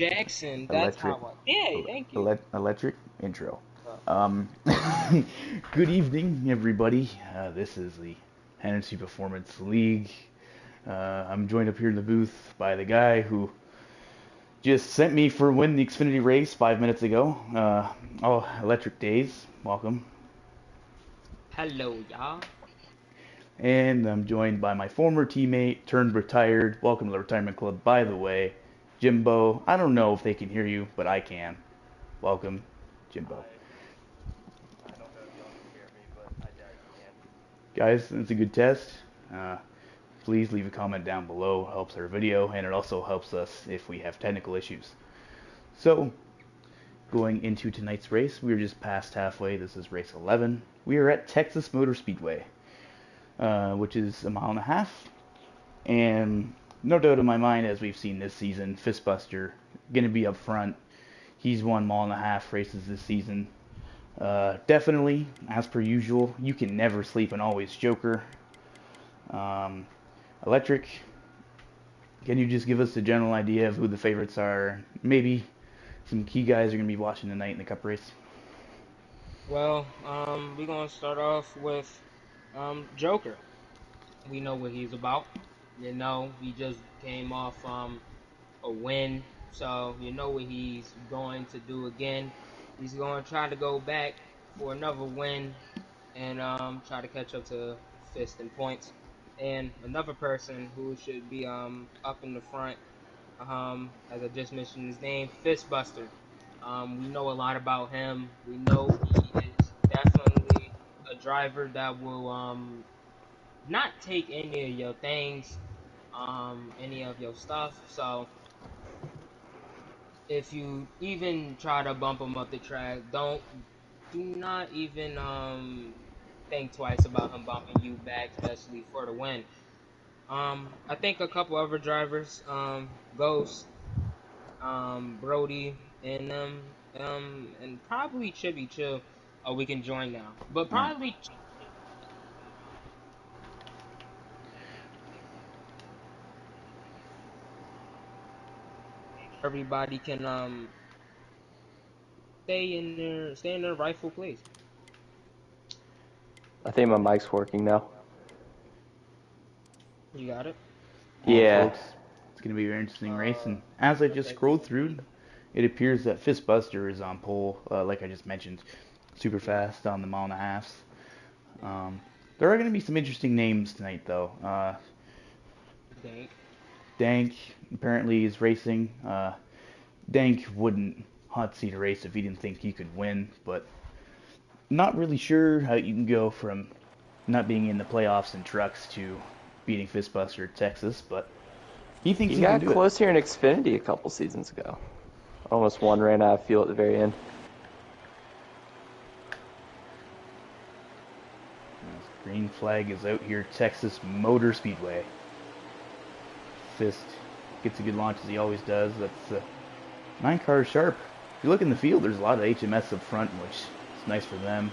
Jackson, that's Electric, how I. Yeah, thank you. electric intro. Uh, Um, Good evening, everybody. This is the Hennessy Performance League. I'm joined up here in the booth by the guy who just sent me for win the Xfinity race 5 minutes ago. Electric Days, welcome. Hello, y'all. And I'm joined by my former teammate turned retired. Welcome to the retirement club, by the way, Jimbo. I don't know if they can hear you, but I can. Welcome, Jimbo. I don't know if y'all can hear me, but I doubt you can. Guys, it's a good test. Uh, Please leave a comment down below. It helps our video, and it also helps us if we have technical issues. So, going into tonight's race, we are just past halfway. This is race 11. We are at Texas Motor Speedway, which is a mile and a half. And no doubt in my mind, as we've seen this season, Fistbuster going to be up front. He's won mile and a half races this season. Definitely, as per usual, you can never sleep on AlwaysJokerr. Electric, can you just give us a general idea of who the favorites are? Maybe some key guys are going to be watching tonight in the Cup race. Well, we're gonna start off with Joker. We know what he's about. You know, he just came off a win, so you know what he's going to do again. He's going to try to go back for another win and try to catch up to Fist in points. And another person who should be up in the front, as I just mentioned his name, Fistbuster. We know a lot about him. We know he is definitely a driver that will not take any of your things, any of your stuff. So if you even try to bump him up the track, do not even think twice about him bumping you back, especially for the win. I think a couple other drivers, Ghost, Brody, and and probably Chibi too. We can join now, but All right. probably everybody can stay in their rightful place. I think my mic's working now. You got it. Well, Yeah. folks, it's going to be a very interesting race. And as I just Okay. scrolled through, it appears that Fistbuster is on pole, like I just mentioned, super fast on the mile and a half. There are going to be some interesting names tonight, though. Dank. Dank apparently is racing. Dank wouldn't hot seat a race if he didn't think he could win, but not really sure how you can go from not being in the playoffs in trucks to beating Fistbuster at Texas, but he thinks He he can got do it. close here in Xfinity a couple seasons ago. Almost one ran out of fuel at the very end. Green flag is out here, Texas Motor Speedway. Fist gets a good launch as he always does. That's 9 cars sharp. If you look in the field, there's a lot of HMS up front, which is nice for them.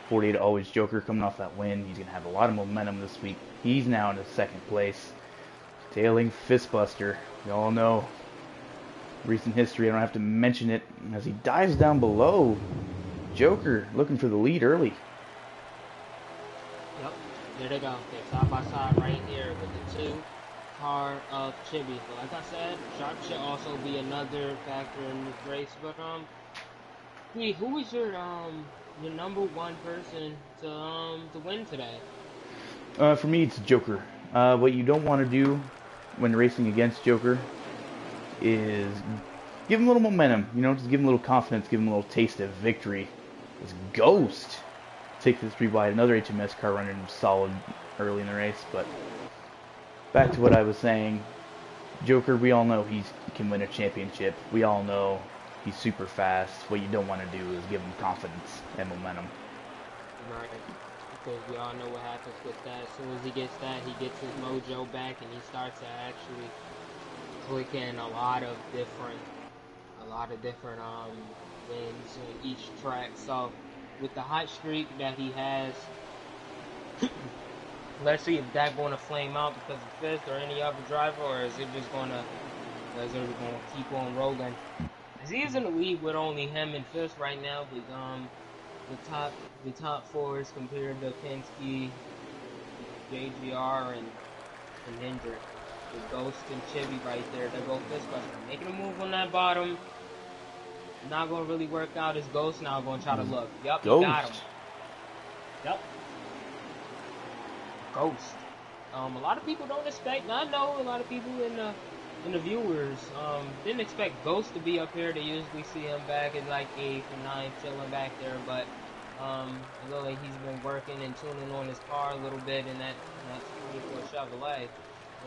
48 AlwaysJokerr coming off that win. He's going to have a lot of momentum this week. He's now in his second place, tailing Fistbuster. We all know recent history. I don't have to mention it as he dives down below. Joker looking for the lead early. Yep. There they go. They're side by side right here with the two car of Chibi. But like I said, Sharp should also be another factor in this race. But who is your number one person to win today? For me, it's Joker. What you don't want to do when racing against Joker is give him a little momentum. You know, just give him a little confidence, give him a little taste of victory. This Ghost takes this 3 wide. Another HMS car running solid early in the race. But back to what I was saying, Joker, we all know he can win a championship. We all know he's super fast. What you don't want to do is give him confidence and momentum. Right. Because we all know what happens with that. As soon as he gets that, he gets his mojo back and he starts to actually click in a lot of different wins in each track. So with the hot streak that he has, let's see if that's going to flame out because of Fist or any other driver, or is it just going to because they're going to keep on rolling. He's in the lead with only him and Fist right now, but the top fours compared to Penske, JGR, and Hendrick. With Ghost and Chivy right there. They go Fistbuster. Making a move on that bottom. Not going to really work out. Is Ghost now going to try to look. Yup, he got him. Yup. Ghost. A lot of people don't expect, I know a lot of people in the viewers didn't expect Ghost to be up here. They usually see him back at like 8th or 9th, chilling back there, but it looks like he's been working and tuning on his car a little bit in that 24 Chevrolet.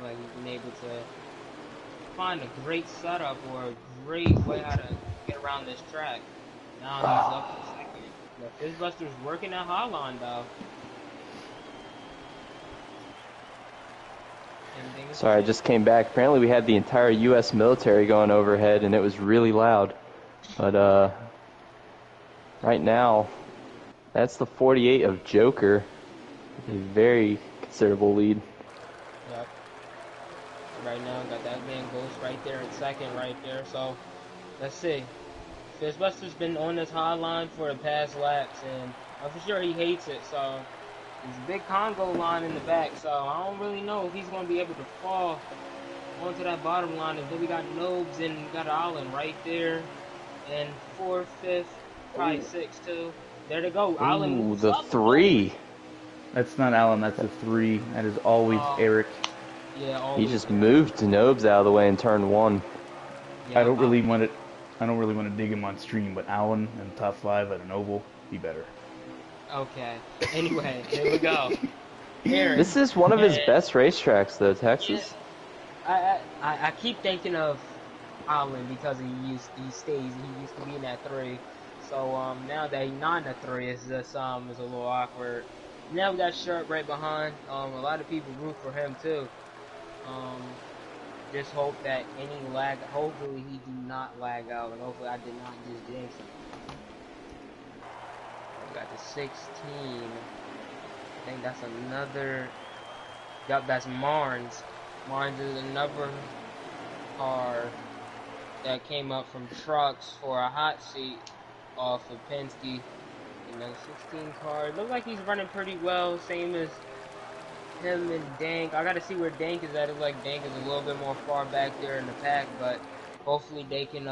Like he's been able to find a great setup or a great way how to get around this track. Now he's up to second. The Fizzbuster's working that high line though. Sorry, I just came back. Apparently we had the entire U.S. military going overhead, and it was really loud. But right now, that's the 48 of Joker. A very considerable lead. Yep. Right now, got that man Ghost right there in second right there. So, let's see. Fizzbuster's been on this high line for the past laps, and I'm for sure he hates it, so... There's a big Congo line in the back, so I don't really know if he's going to be able to fall onto that bottom line. And then we got Nobes and we got Allen right there. And 4th, 5th, probably 6th too. There they go. Allen moves the up. 3. That's not Allen, that's a 3. That is always Eric. Yeah, always. He just moved Nobes out of the way in turn 1. Yeah, I don't really want to dig him on stream, but Allen in the top 5 at an oval, be better. Okay. Anyway, here we go. Eric, This is one of his best racetracks, though, Texas. Yeah, I keep thinking of Allen because he used to be in that 3. So now that he's not in that 3, it's just is a little awkward. Now we got Sharp right behind. A lot of people root for him too. Just hope that any lag. Hopefully he do not lag out, and hopefully I did not just jinx him. Got the 16. I think that's another. Yup, that's Marnes. Marnes is another car that came up from trucks for a hot seat off of Penske. And the 16 car. Looks like he's running pretty well. Same as him and Dank. I gotta see where Dank is at. It looks like Dank is a little bit more far back there in the pack, but hopefully they can,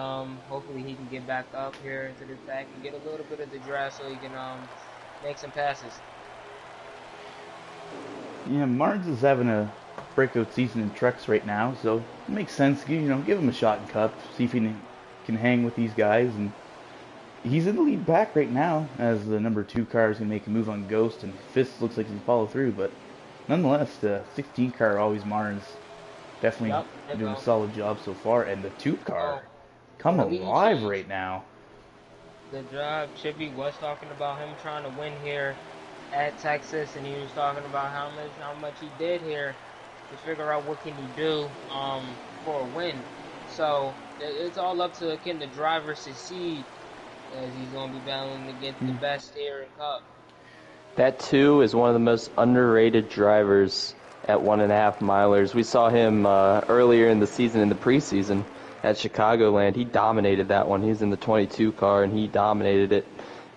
hopefully he can get back up here into the pack and get a little bit of the draft so he can, make some passes. Yeah, Marnes is having a breakout season in trucks right now, so it makes sense, give him a shot in Cup, see if he can hang with these guys, and he's in the lead back right now as the number 2 car is going to make a move on Ghost, and Fist looks like he can follow through, but nonetheless, the 16 car, always Marnes. Definitely doing a solid job so far. And the 2 car, come alive right now. The job, Chippy was talking about him trying to win here at Texas, and he was talking about how much he did here to figure out what can he do for a win. So it's all up to can the driver succeed, as he's going to be battling to get the best here in Cup. That 2 is one of the most underrated drivers at 1.5 milers. We saw him earlier in the season, in the preseason at Chicagoland. He dominated that one. He was in the 22 car, and he dominated it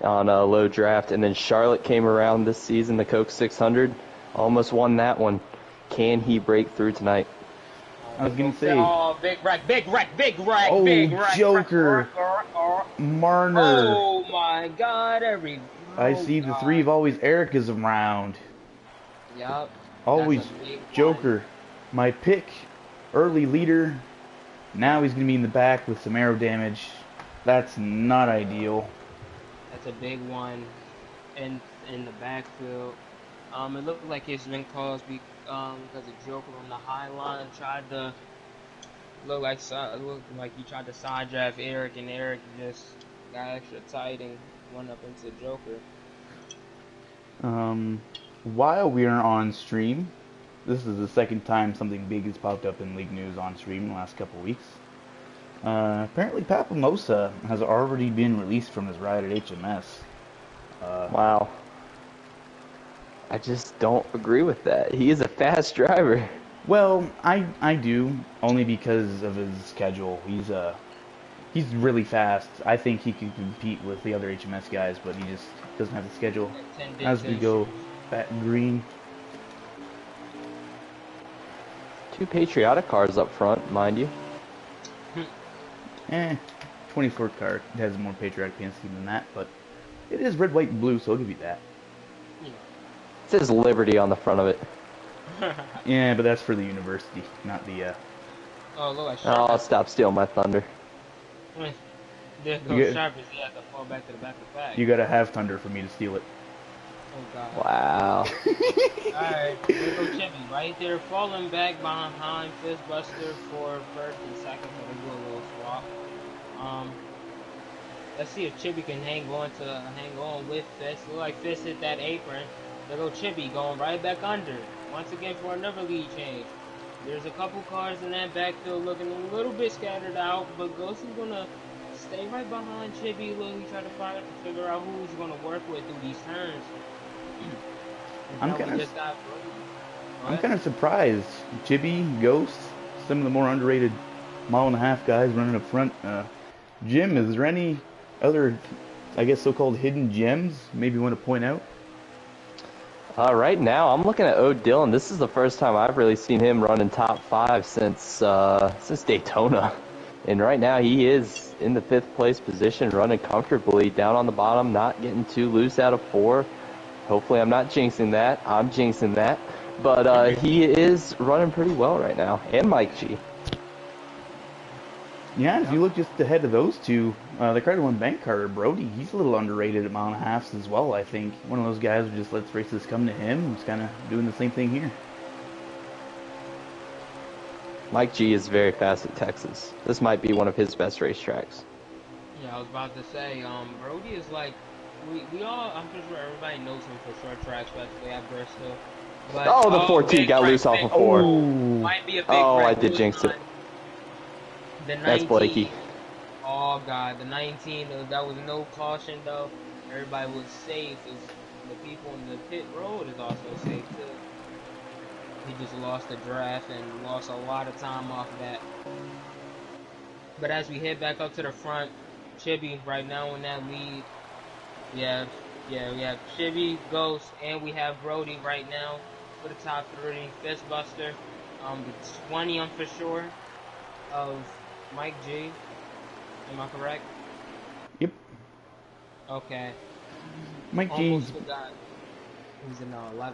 on a low draft. And then Charlotte came around this season, the Coke 600, almost won that one. Can he break through tonight? I was going to say... Oh, big wreck. Oh, big wreck. Joker. Marner. Oh, my God. I see the 3 of always Eric is around. Yup. Always Joker. My pick, early leader. Now he's going to be in the back with some aero damage. That's not ideal. That's a big one in the backfield. It looked like it's been caused because the Joker on the high line tried to looked like he tried to side draft Eric, and Eric just got extra tight and went up into Joker. While we are on stream, this is the second time something big has popped up in league news on stream in the last couple weeks. Apparently Papamosa has already been released from his ride at HMS. Wow. I just don't agree with that. He is a fast driver. Well, I do, only because of his schedule. He's really fast. I think he could compete with the other HMS guys, but he just doesn't have the schedule. As we go back green. 2 patriotic cars up front, mind you. 24 car has more patriotic paint scheme than that, but it is red, white, and blue, so I'll give you that. It says Liberty on the front of it. Yeah, but that's for the university, not the. Oh, look, I'll stop stealing my thunder. There goes Sharpers. He has to fall back to the back of the pack. You gotta have thunder for me to steal it. Oh, God. Wow. Alright, there goes Chippy. Right there, falling back behind Fistbuster for first and second, so they do a little swap. Let's see if Chippy can hang on with Fist. Look like Fist hit that apron. There go Chippy going right back under. Once again for another lead change. There's a couple cars in that backfield looking a little bit scattered out, but Ghost is gonna stay right behind Chippy. Look, he tried to figure out who he's gonna work with through these turns. I'm kind of surprised. Chippy, Ghost, some of the more underrated mile and a half guys running up front. Jim, is there any other, I guess, so-called hidden gems maybe you want to point out? Right now, I'm looking at O. Dillon. This is the first time I've really seen him run in top 5 since Daytona. And right now, he is in the 5th place position, running comfortably down on the bottom, not getting too loose out of 4. Hopefully, I'm not jinxing that. I'm jinxing that. But he is running pretty well right now. And Mike G. Yeah, if you look just ahead of those two, the Credit One bank car, Brody, he's a little underrated at mile and a half as well, I think. One of those guys who just lets races come to him. He's kind of doing the same thing here. Mike G is very fast at Texas. This might be one of his best racetracks. Yeah, I was about to say, Brody is like, we all, I'm pretty sure everybody knows him for short tracks, especially at Bristol. But, the 4T got loose off of 4. Might be a big I did jinx it. The 19, that's Blakey. Oh God, the 19. That was no caution though. Everybody was safe. The people in the pit road is also safe too. He just lost the draft and lost a lot of time off that. But as we head back up to the front, Chippy right now in that lead. Yeah, we have Chippy, Ghost, and we have Brody right now for the top 3. Fistbuster, the 20 I'm for sure of Mike G. Am I correct? Yep. Okay. Mike G. Almost forgot. He's in 11.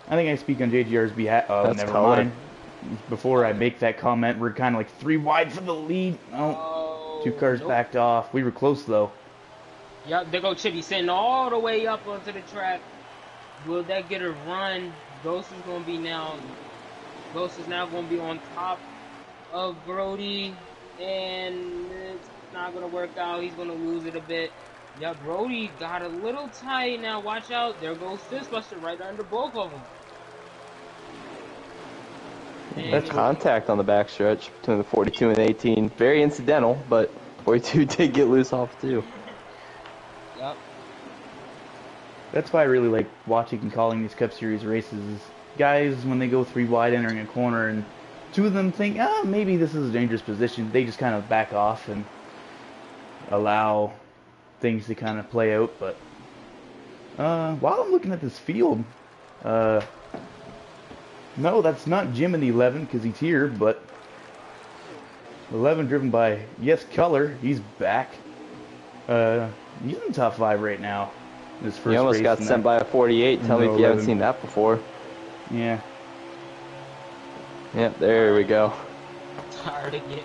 I think I speak on JGR's behalf. Oh, never mind. Before I make that comment, we're kind of like 3 wide for the lead. Oh, 2 cars backed off. We were close though. Yep, there go Chippy sitting all the way up onto the track. Will that get a run? Ghost is now going to be on top of Brody, and it's not going to work out. He's going to lose it a bit. Yeah, Brody got a little tight. Now watch out. There goes Fistbuster right under both of them. That's contact on the backstretch between the 42 and 18. Very incidental, but 42 did get loose off too. Yep. That's why I really like watching and calling these Cup Series races. Guys, when they go 3 wide entering a corner and 2 of them think, maybe this is a dangerous position, they just kind of back off and allow things to kind of play out. But while I'm looking at this field, no, that's not Jim in the 11 because he's here, but 11 driven by Color. He's back. He's in the top 5 right now. His first he almost race got sent by a 48. Tell me if you haven't seen that before. Yeah. Yep, there we go. Tired of getting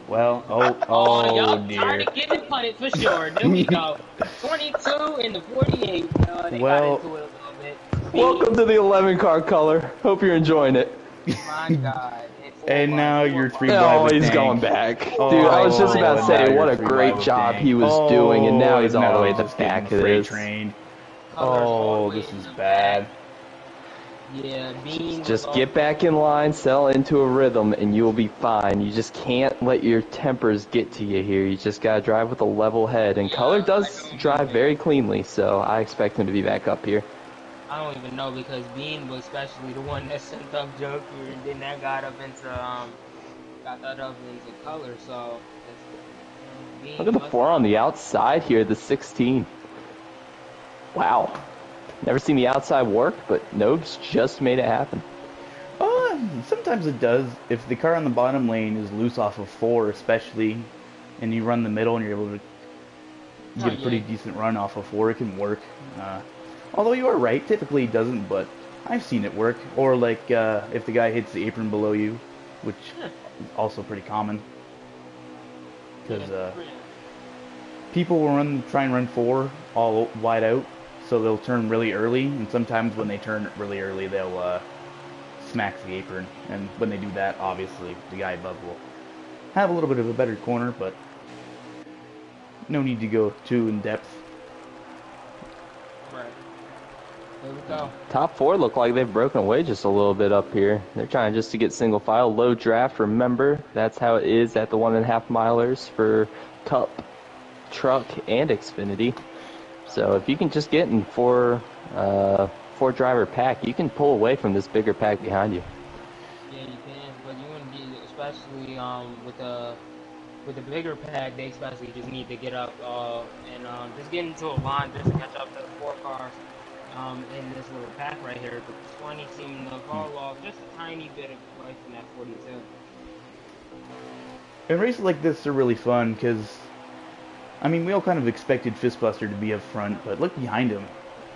well, y'all dear. tired of getting punted for sure. There we go. 22 and the 48. They got into it a little bit. Welcome to the 11 car Color. Hope you're enjoying it. My God. And now you're 3 wide. Oh, he's going back. Dude, I was just about to say what a great job he was doing, and now he's all the way at the back of this. Oh, this is bad. Yeah, just get back in line, settle into a rhythm, and you will be fine. You just can't let your tempers get to you here. You just gotta drive with a level head. And Color does drive very cleanly, so I expect him to be back up here. I don't even know because Bean was especially the one that sent up Joker, and then that got that up into color. So it's Look Bean at the must 4 be on the the one. outside here, the 16. Wow. Never seen the outside work, but Nobes just made it happen. Sometimes it does. If the car on the bottom lane is loose off of 4, especially, and you run the middle and you're able to Oh get a pretty yeah, decent run off of 4, it can work. Although you are right, typically it doesn't, but I've seen it work. Or like if the guy hits the apron below you, which yeah, is also pretty common. yeah. Because people will try and run 4 all wide out, so they'll turn really early, and sometimes when they turn really early, they'll smack the apron. And when they do that, obviously, the guy above will have a little bit of a better corner, but no need to go too in depth. Right. Here we go. Top 4 look like they've broken away just a little bit up here. They're trying just to get single file, low draft. Remember, that's how it is at the 1.5 milers for Cup, Truck, and Xfinity. So if you can just get in 4 driver pack, you can pull away from this bigger pack behind you. Yeah, you can, but you want to get, especially with the bigger pack, they especially just need to get up and just get into a line just to catch up to the 4 cars in this little pack right here. The 20 seem to fall off just a tiny bit away from that 42. And races like this are really fun because, I mean, we all kind of expected Fistbuster to be up front, but look behind him.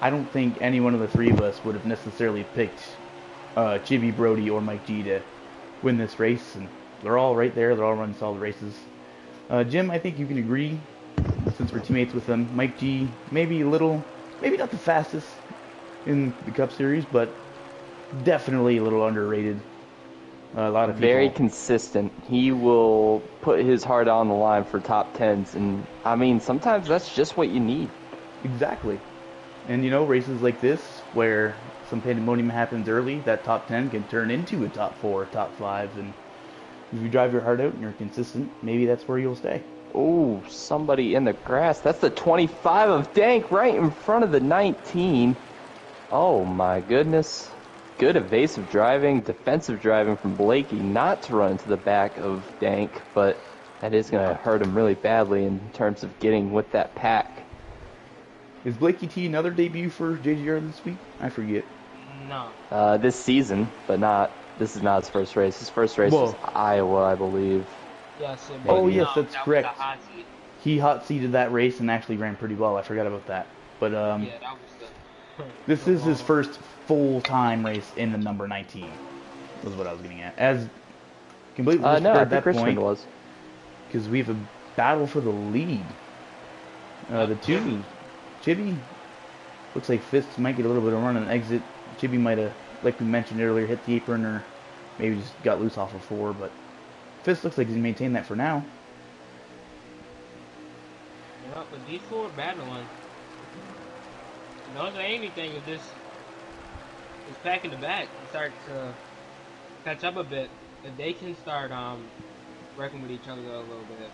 I don't think any one of the 3 of us would have necessarily picked Chibi, Brody, or Mike G to win this race, and they're all right there. They're all running solid races. Jim, I think you can agree, since we're teammates with them. Mike G, maybe not the fastest in the Cup Series, but definitely a little underrated. A lot of people. Very consistent. He will put his heart on the line for top 10s, and I mean, sometimes that's just what you need. Exactly. And you know, races like this, where some pandemonium happens early, that top 10 can turn into a top 4, top 5, and if you drive your heart out and you're consistent, maybe that's where you'll stay. Oh, somebody in the grass. That's the 25 of Dank right in front of the 19. Oh my goodness. Good evasive driving, defensive driving from Blakey not to run into the back of Dank, but that is going to hurt him really badly in terms of getting with that pack. Is Blakey T another debut for JGR this week? I forget. No. This season, but this is not his first race. His first race was Iowa, I believe. Yes. Oh, yes, no, that's that correct. Was a hot seat. He hot seated that race and actually ran pretty well. I forgot about that. But Yeah, that was the. this is his first full-time race in the number 19. Was what I was getting at. As completely No, I at think that Richmond point, was. because we have a battle for the lead. The 2, Chibi, looks like Fist might get a little bit of run and exit. Chibi might have, like we mentioned earlier, hit the apron or maybe just got loose off of 4, but Fist looks like he's maintained that for now. Yeah, but these 4 are battling. Don't say anything if this is packing the back and start to catch up a bit. If they can start working with each other a little bit.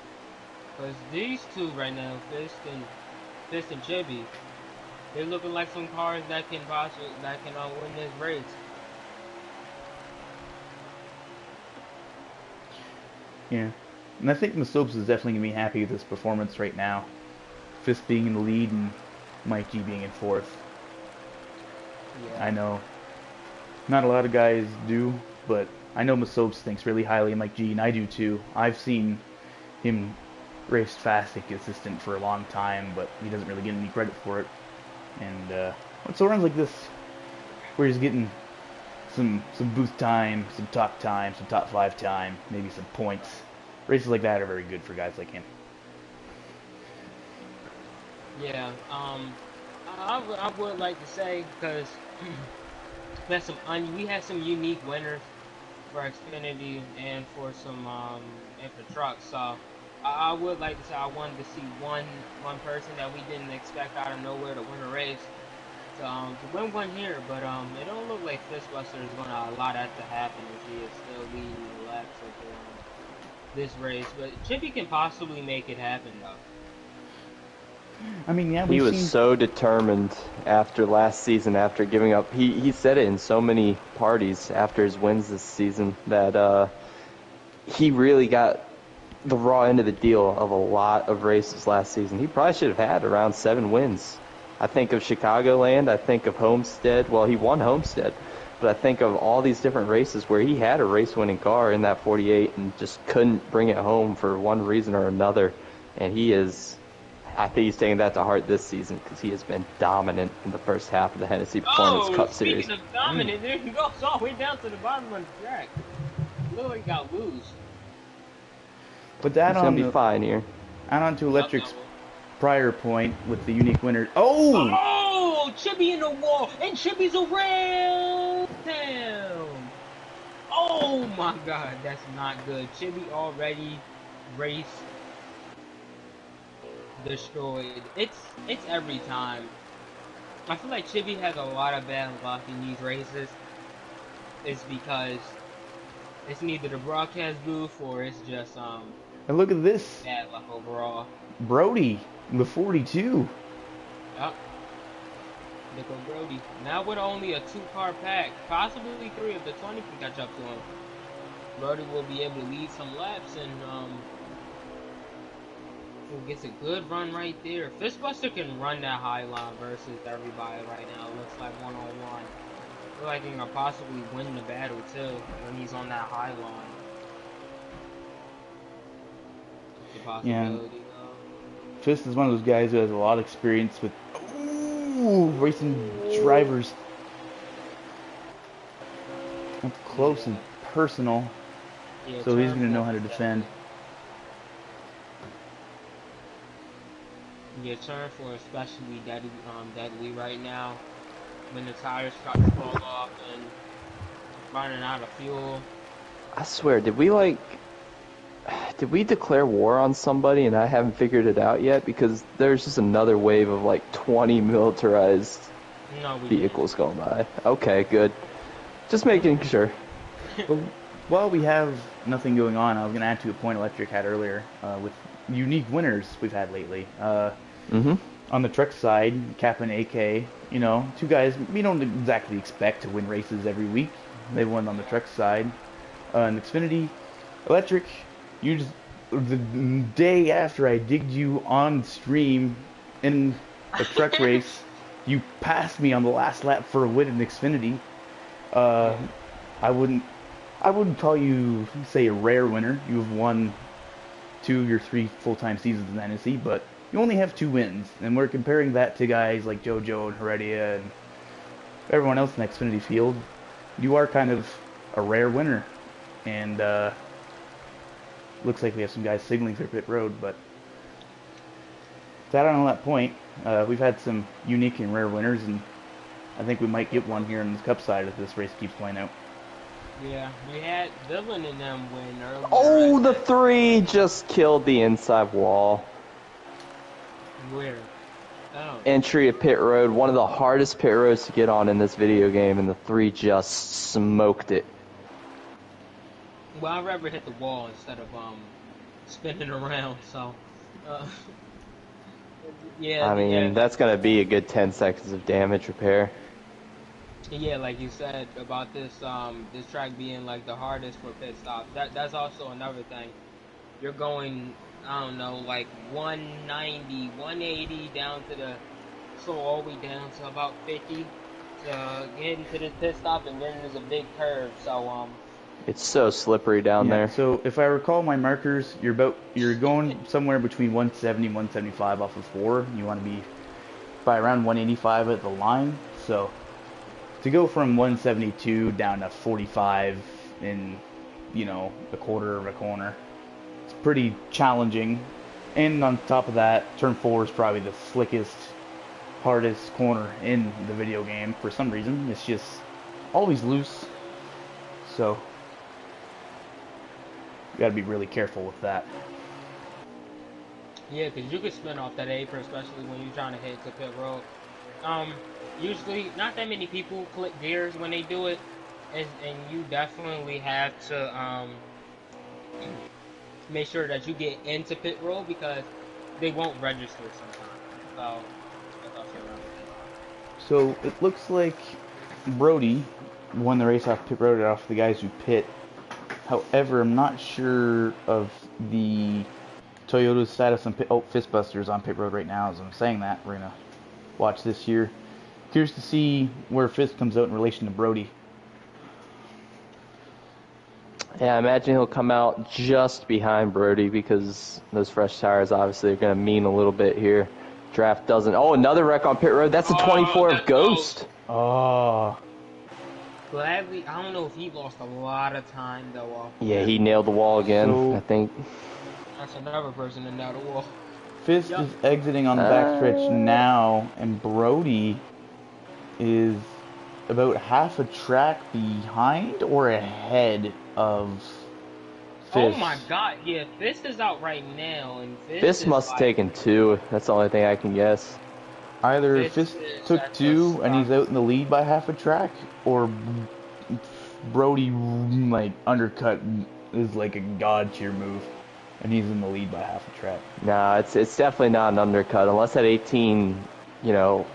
Because these 2 right now, Fist and Chibi, they're looking like some cars that can win this race. Yeah. And I think Masopes is definitely going to be happy with this performance right now. Fist being in the lead and Mike G being in 4th. Yeah. I know not a lot of guys do, but I know Masopes thinks really highly of Mike G, and I do too. I've seen him race fast and consistent for a long time, but he doesn't really get any credit for it. And so runs like this, where he's getting some booth time, some top 5 time, maybe some points. Races like that are very good for guys like him. Yeah, I would like to say because we had some unique winners for Xfinity and for some and for trucks. So I would like to say I wanted to see one person that we didn't expect out of nowhere to win a race to win one here, but it don't look like Fistbuster is gonna allow that to happen as he is still leading the laps of this race. But Chippy can possibly make it happen though. I mean, yeah, He we've was seen. so determined after last season, after giving up. He said it in so many parties after his wins this season that he really got the raw end of the deal of a lot of races last season. He probably should have had around 7 wins. I think of Chicagoland. I think of Homestead. Well, he won Homestead. But I think of all these different races where he had a race-winning car in that 48 and just couldn't bring it home for one reason or another. And I think he's taking that to heart this season because he has been dominant in the first half of the Hennessy Performance Oh, Cup Series. speaking of dominant, there he goes all the way down to the bottom of the track. Look like he got loose. But that He's going to be on fine here. and on to Up Electric's level. prior point with the unique winners. Oh! Oh, Chibi in the wall, and Chibi's around town. Oh my God, that's not good. Chibi already race destroyed. It's every time. I feel like Chibi has a lot of bad luck in these races. It's because it's neither the broadcast booth or it's just And look at this. bad luck overall. Brody, the 42. Yup. Nico Brody. Now with only a 2-car pack, possibly 3 if the 20 can catch up to him. Brody will be able to lead some laps and gets a good run right there. Fistbuster can run that high line versus everybody right now. It looks like one-on-one. Looks like he can possibly win the battle too when he's on that high line. It's a possibility though. Fist is one of those guys who has a lot of experience with racing drivers up close and personal. Yeah, So he's going to turn know four how to is defend. Yeah, turn 4 especially deadly right now when the tires start to fall off and running out of fuel. I swear, did we declare war on somebody and I haven't figured it out yet? Because there's just another wave of like 20 militarized No, we vehicles going by. Okay, good. Just making sure. But while we have nothing going on, I was going to add to a point Electric had earlier with unique winners we've had lately. On the truck side, Cap and AK, you know, 2 guys we don't exactly expect to win races every week. They won on the truck side. And Xfinity, Electric, you just the day after I digged you on stream in a truck race, you passed me on the last lap for a win in Xfinity. I wouldn't call you, say, a rare winner. You've won 2 or 3 full-time seasons in Hennessy, but you only have 2 wins, and we're comparing that to guys like JoJo and Heredia and everyone else in the Xfinity field. You are kind of a rare winner, and looks like we have some guys signaling through pit road, but that on that point, we've had some unique and rare winners, and I think we might get one here on the Cup side if this race keeps playing out. Yeah, we had Dylan and them win earlier. Oh, the 3 just killed the inside wall. Where? Oh. Entry at pit road, one of the hardest pit roads to get on in this video game, and the 3 just smoked it. Well, I'd rather hit the wall instead of spinning around. So, yeah. I mean, that's going to be a good 10 seconds of damage repair. Yeah, like you said about this this track being like the hardest for pit stops. That's also another thing. You're going, I don't know, like 190, 180 down to the, so all the way down to about 50 to get into this pit stop, and then there's a big curve. So It's so slippery down there. So if I recall my markers, you're going somewhere between 170 and 175 off of 4. You want to be by around 185 at the line. So to go from 172 down to 45 in, you know, a quarter of a corner, it's pretty challenging. And on top of that, turn 4 is probably the slickest, hardest corner in the video game for some reason. It's just always loose. So you gotta be really careful with that. yeah, because you could spin off that apron, especially when you're trying to head to pit road. Usually not that many people click gears when they do it, and you definitely have to make sure that you get into pit road because they won't register sometimes. thought so. So it looks like Brody won the race off pit road off the guys who pit. However, I'm not sure of the Toyota's status on pit. Oh, Fistbuster's on pit road right now. As I'm saying that, we're gonna watch this here. Curious to see where Fist comes out in relation to Brody. Yeah, I imagine he'll come out just behind Brody because those fresh tires obviously are going to mean a little bit here. Draft doesn't. Oh, another wreck on pit road. That's a 24 of Ghost. Oh. Gladly, I don't know if he lost a lot of time though. Off Yeah, he nailed the wall again, So, I think. That's another person to nail the wall. Fist is exiting on the backstretch now, and Brody is about half a track behind or ahead of Fist. Oh my god, yeah, Fist is out right now, and Fist must have taken 2. That's the only thing I can guess. Either Fist took 2 and he's out in the lead by half a track, or Brody like undercut is like a god tier move, and he's in the lead by half a track. Nah, it's definitely not an undercut unless that 18, you know,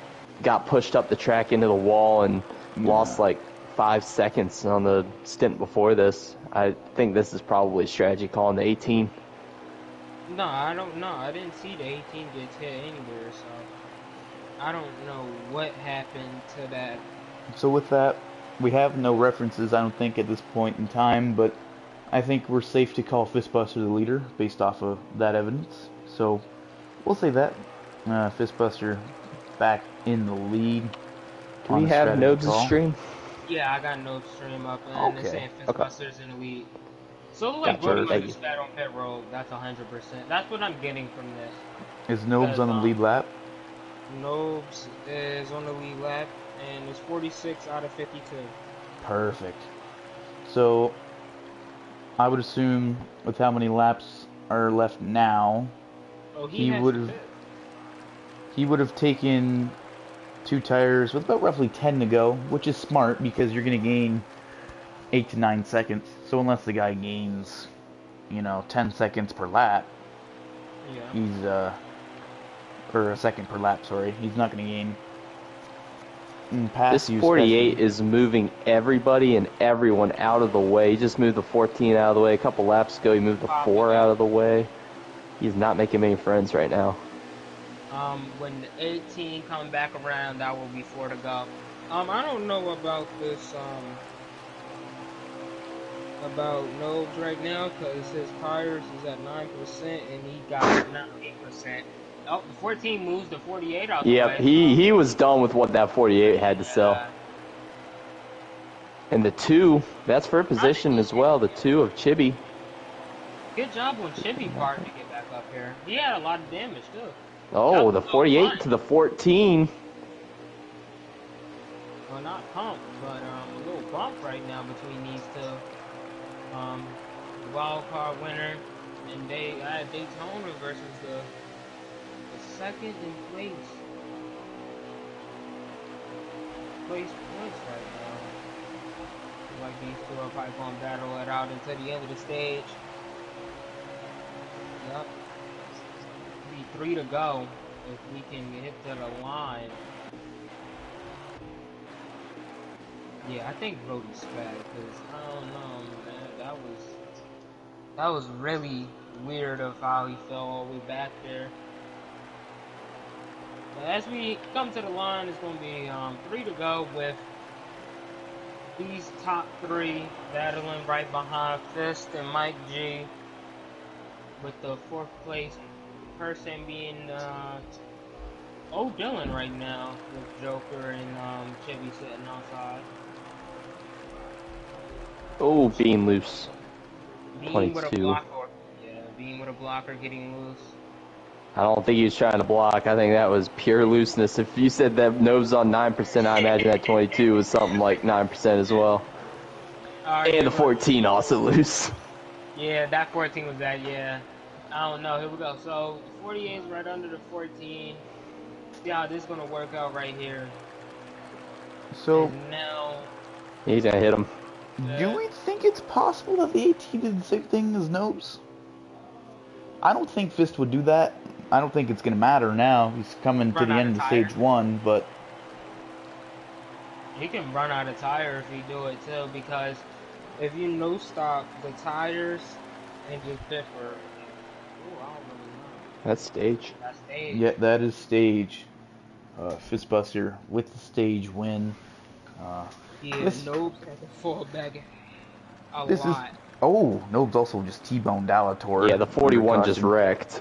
got pushed up the track into the wall and lost like 5 seconds on the stint before this. I think this is probably strategy calling the 18. No, I don't know. I didn't see the 18 gets hit anywhere, so I don't know what happened to that. So with that, we have no references, I don't think, at this point in time, but I think we're safe to call Fistbuster the leader based off of that evidence. So we'll say that. Fistbuster back in the lead. Do we have Nobes' stream? Yeah, I got Nobes' stream up, and it's saying Fistbuster's in the lead. So like Brody might be spat on pit road. That's 100%. That's what I'm getting from this. Is Nobes on the lead lap? Nobes is on the lead lap, and it's 46 out of 52. Perfect. So I would assume with how many laps are left now, he would have taken 2 tires with about roughly 10 to go, which is smart because you're going to gain 8 to 9 seconds. So unless the guy gains, 10 seconds per lap, he's or a second per lap, sorry, he's not going to gain. This 48 is moving everybody and everyone out of the way. He just moved the 14 out of the way. A couple laps ago, he moved the 4 out of the way. He's not making many friends right now. When the 18 come back around, that will be 4 to go. I don't know about this, about Nobes right now, because his tires is at 9% and he got 8%. Oh, the 14 moves the 48 out the way. Yep, he was done with what that 48 had to sell. And the 2, that's for position as well, the 2 of Chibi. Good job on Chibi part to get back up here. He had a lot of damage, too. Oh, the 48 to the 14. Well, not pump, but a little bump right now between these two. The wild card winner and Daytona versus the second in place points right now. Like these two are probably going to battle it out until the end of the stage. Yep. 3 to go if we can hit to the line. Yeah, I think Brody's bad because I don't know, man. That was really weird of how he fell all the way back there. But as we come to the line, it's going to be 3 to go with these top 3 battling right behind Fist and Mike G, with the 4th place person being Dylan right now, with Joker and Chibi sitting outside. Oh, being loose. Being 22. with a blocker. Yeah, being with a blocker, getting loose. I don't think he was trying to block. I think that was pure looseness. If you said that Nobes on 9%, I imagine that 22 was something like 9% as well. And the 14 also loose. Yeah, that 14 was that, yeah. I don't know. Here we go. So, 48 is right under the 14. See how this is going to work out right here. So, and now, he's going to hit him. Do we think it's possible that the 18 did the same thing as Nobes? I don't think Fist would do that, I don't think it's going to matter now. He's coming to Run the out end of of tire. stage 1, but He can run out of tire if he do it too, because if you no stop the tires and just pit for, ooh, I don't really know. That's stage. That stage. yeah, that is stage. Fistbuster with the stage win. Yeah, This Nobes had to fall back a this is lot. Nobes also just T-boned Alator. Yeah, the 41 just wrecked.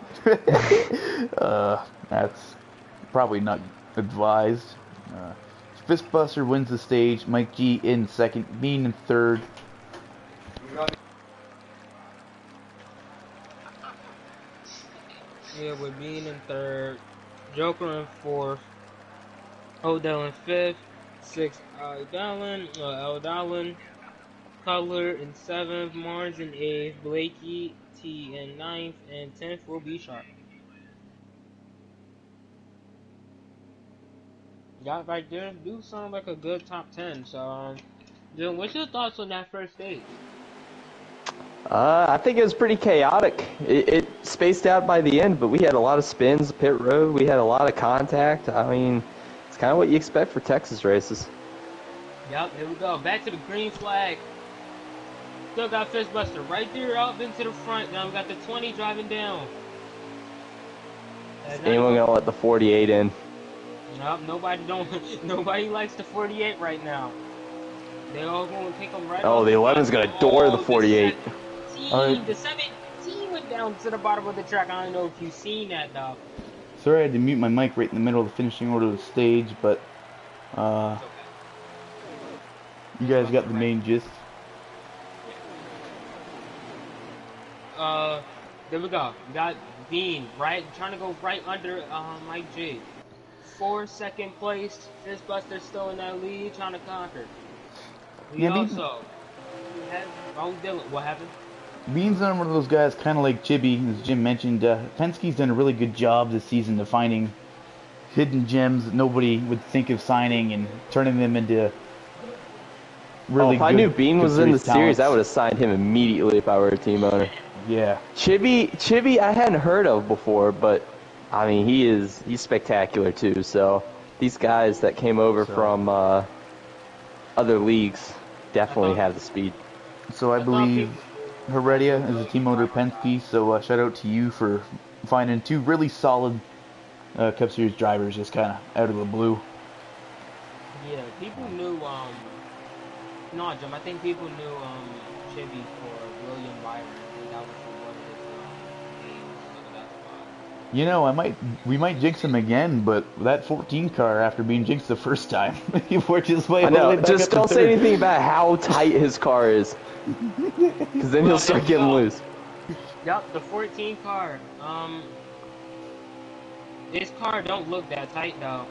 That's probably not advised. Fistbuster wins the stage. Mike G in second, Bean in third. Yeah, with Bean in third, Joker in fourth, Odell in fifth, sixth Dallin, Cutler in seventh, Mars in eighth, Blakey T in ninth, and 10th will be Sharp. That right there do sound like a good top 10. So, Jim, what's your thoughts on that first stage? I think it was pretty chaotic. It spaced out by the end, but we had a lot of spins, pit road. We had a lot of contact. I mean, it's kind of what you expect for Texas races. Yep, here we go. Back to the green flag. Still got Fistbuster right there up into the front. Now we got the 20 driving down. Is anyone gonna let the 48 in? Nope, nobody likes the 48 right now. They all going to take them right Oh, off the 11's gonna door the 48. The 17 went down to the bottom of the track. I don't know if you've seen that, though. Sorry, I had to mute my mic right in the middle of the finishing order of the stage, but you guys got the main gist. There we go. We got Bean right, trying to go right under Mike G. 4nd place. Fistbuster still in that lead, trying to conquer. We also have Dylan. What happened? Bean's done one of those guys, kind of like Chibi, as Jim mentioned. Penske's done a really good job this season of finding hidden gems that nobody would think of signing and turning them into really if I knew Bean was in the series, I would have talents. signed him immediately if I were a team owner. Yeah. Chibi, I hadn't heard of before, but I mean, he's spectacular too. So these guys that came over from other leagues definitely have the speed. So I believe Heredia is a team owner Penske, so shout out to you for finding 2 really solid Cup Series drivers just kind of out of the blue. Yeah, people knew, no, Jim, I think people knew, Chibi for William Byron. I think that was one of his, names, so that's why. You know, we might jinx him again, but that 14 car, after being jinxed the first time, we're just way I know, way back just up to don't say third. anything about how tight his car is. Because then he'll start getting loose. Yep, the 14 car. This car don't look that tight though,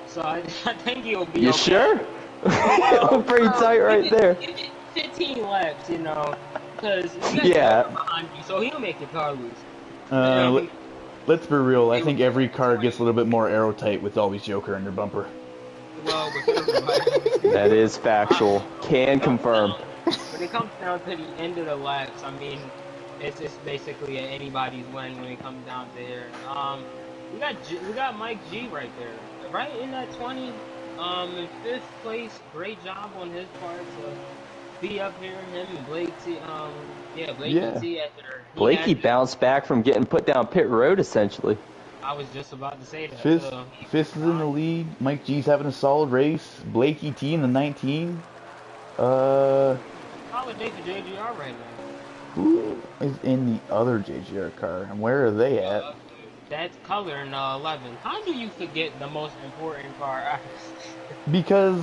so I think he'll be. You okay. sure? It looked pretty tight right there. Give it 15 laps, you know, because Yeah. behind you, so he'll make your car loose. Let's be real. I think every car gets a little bit more aerotight with AlwaysJokerr in their bumper. Well, with everybody. That is factual. Can confirm. When it comes down to the end of the laps, I mean, it's basically anybody's win when it comes down to here. We got Mike G right there, right in that 20, in 5th place. Great job on his part to be up here. Him and Blake T, Blakey T after Blakey bounced back from getting put down pit road essentially. I was just about to say that. Fifth is in the lead. Mike G's having a solid race. Blakey T in the 19. Solid day for JGR right now. Who is in the other JGR car, and where are they at? That's Color in 11. How do you forget the most important car? Because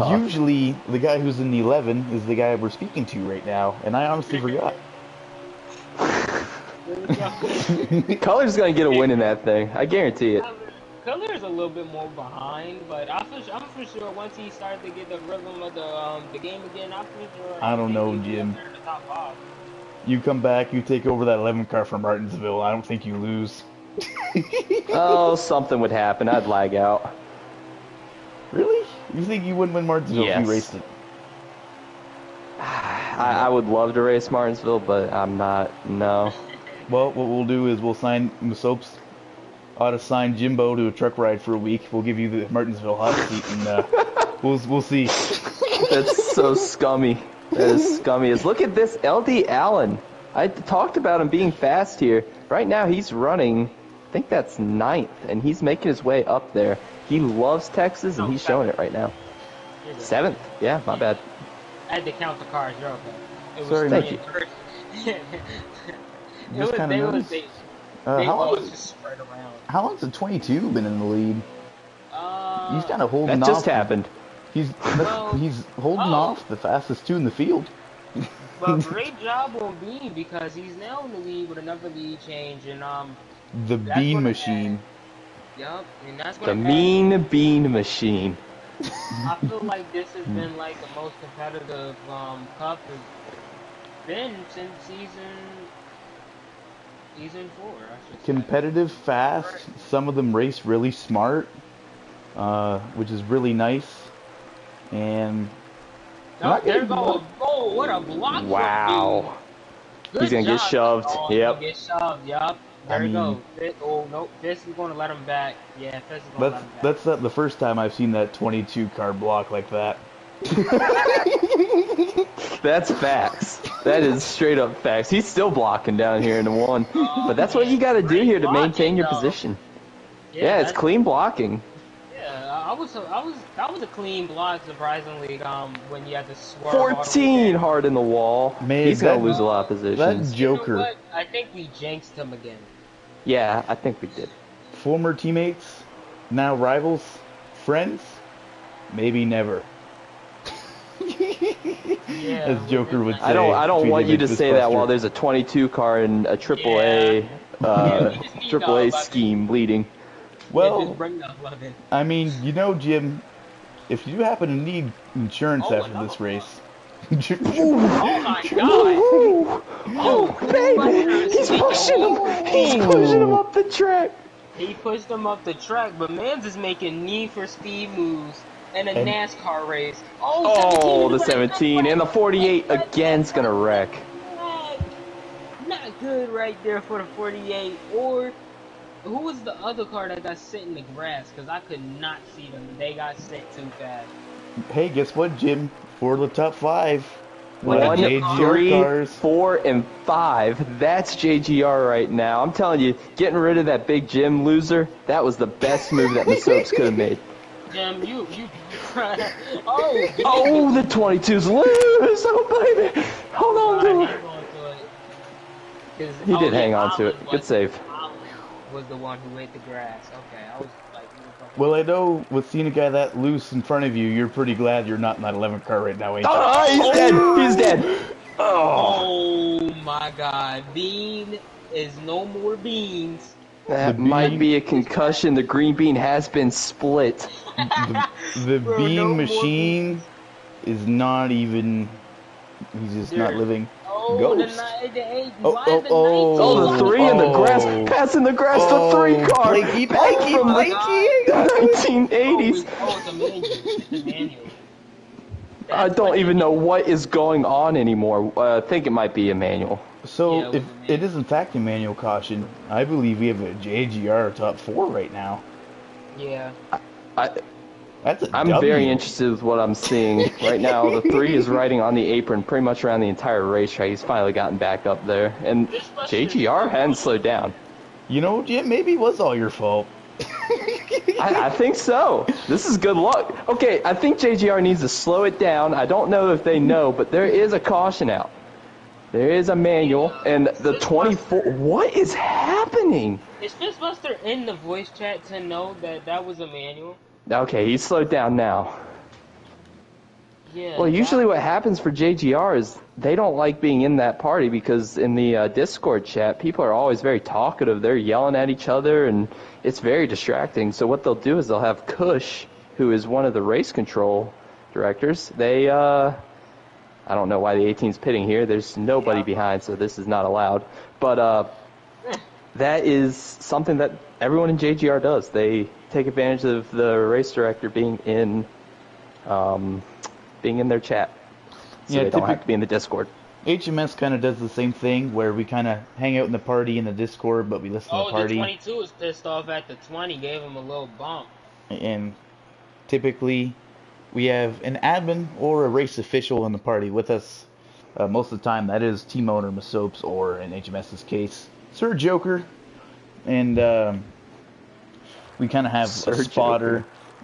usually the guy who's in the 11 is the guy we're speaking to right now, and I honestly forgot. Color's gonna get a win in that thing. I guarantee it. Color is a little bit more behind, but I'm for sure once he started to get the rhythm of the game again, I'm for sure. I don't know, Jim. You come back, you take over that 11 car from Martinsville. I don't think you lose. Oh, something would happen. I'd lag out. Really? You think you wouldn't win Martinsville if you raced it? I would love to race Martinsville, but I'm not. No. Well, what we'll do is we'll sign masopes. Ought to sign Jimbo to a truck ride for a week. We'll give you the Martinsville hot seat, and we'll see. That's so scummy. That is scummy. Look at this, LD Allen. I talked about him being fast here. Right now he's running, I think that's 9th, and he's making his way up there. He loves Texas, and he's showing it right now. 7th. Yeah, my bad. I had to count the cars. You're okay. It was Sorry, thank you. Just kind of noticed. They How long was just spread around. How long's the 22 been in the lead? He's kind of holding That off. just happened. He's holding off the fastest 2 in the field. Well, great job on Bean because he's now in the lead with another lead change, and the Bean Machine. Yup, and that's The Mean Bean Machine. I feel like this has been like the most competitive cup has been since season 4. I should say. Competitive, fast. Some of them race really smart, which is really nice. And There go. Oh, what a block! Wow. He's gonna get shoved. Oh, Yep. Get shoved. Yup. There you go. Oh no, Fist is going to let him back. Yeah, Fist is going to let him back. That's not the first time I've seen that 22 car block like that. That's facts. That is straight up facts. He's still blocking down here in the 1. But that's what you got to do here to maintain your position. Yeah, it's clean blocking. Yeah, that was a clean block, surprisingly. When you had to swerve. 14 hard in the wall. Man, he's gonna lose a lot of positions. That Joker. You know what? I think we jinxed him again. Yeah, I think we did. Former teammates, now rivals, friends, maybe never. Yeah, As Joker would say. I don't want you to say that Fistbuster. while there's a 22 car in a AAA AAA scheme bleeding. Well, just bring the 11. I mean, you know, Jim, if you happen to need insurance after this race. Oh my god! Oh, baby! He's pushing him! He's pushing him up the track! He pushed him up the track, but Mans is making Need for Speed moves in a NASCAR race. Oh, the 17 and the 48 again's gonna wreck. Not good right there for the 48. Or who was the other car that got sent in the grass? Because I could not see them. They got sent too fast. Hey, guess what, Jim? For the top 5. 1, JGR 3, cars. 4, and 5. That's JGR right now. I'm telling you, getting rid of that big Jim loser, that was the best move that Masopes could have made. Jim, you Oh, the 22's loose! Oh, baby! Hold on to it. He did hang on to it. Good save. Was the one who ate the grass. Okay, I was like, Well, I know with seeing a guy that loose in front of you, you're pretty glad you're not in that 11 car right now, ain't you? Oh, he's dead! He's dead! Oh my god. Bean is no more beans. That might be a concussion. The green bean has been split. The Bean Machine is not even... He's just not living. Ghost. Oh, the 3 in the grass. Passing the grass, the 3 car. Blanky. 1980s. Oh, it's a manual. I don't even know what is going on anymore. I think it might be a manual. So, if it is in fact a manual caution, I believe we have a JGR top 4 right now. Yeah. I'm very interested with what I'm seeing right now. The 3 is riding on the apron pretty much around the entire racetrack. He's finally gotten back up there. And JGR hadn't slowed down. You know, Jim, maybe it was all your fault. I think so. This is good luck. Okay, I think JGR needs to slow it down. I don't know if they know, but there is a caution out. There is a manual, and the 24... What is happening? Is Fistbuster in the voice chat to know that that was a manual? Okay, he's slowed down now. Yeah. Well, usually what happens for JGR is they don't like being in that party because in the Discord chat, people are always very talkative. They're yelling at each other, and it's very distracting. So what they'll do is they'll have Kush, who is one of the race control directors. They, I don't know why the 18's pitting here. There's nobody behind, so this is not allowed. But that is something that everyone in JGR does. They take advantage of the race director being in their chat, so they don't have to be in the Discord. HMS kind of does the same thing where we kind of hang out in the party in the Discord, but we listen to the Oh, the party. 22 is pissed off at the 20, gave him a little bump. And typically, we have an admin or a race official in the party with us. Most of the time, that is team owner Masopes, or in HMS's case, Sir Joker. And we kind of have Sir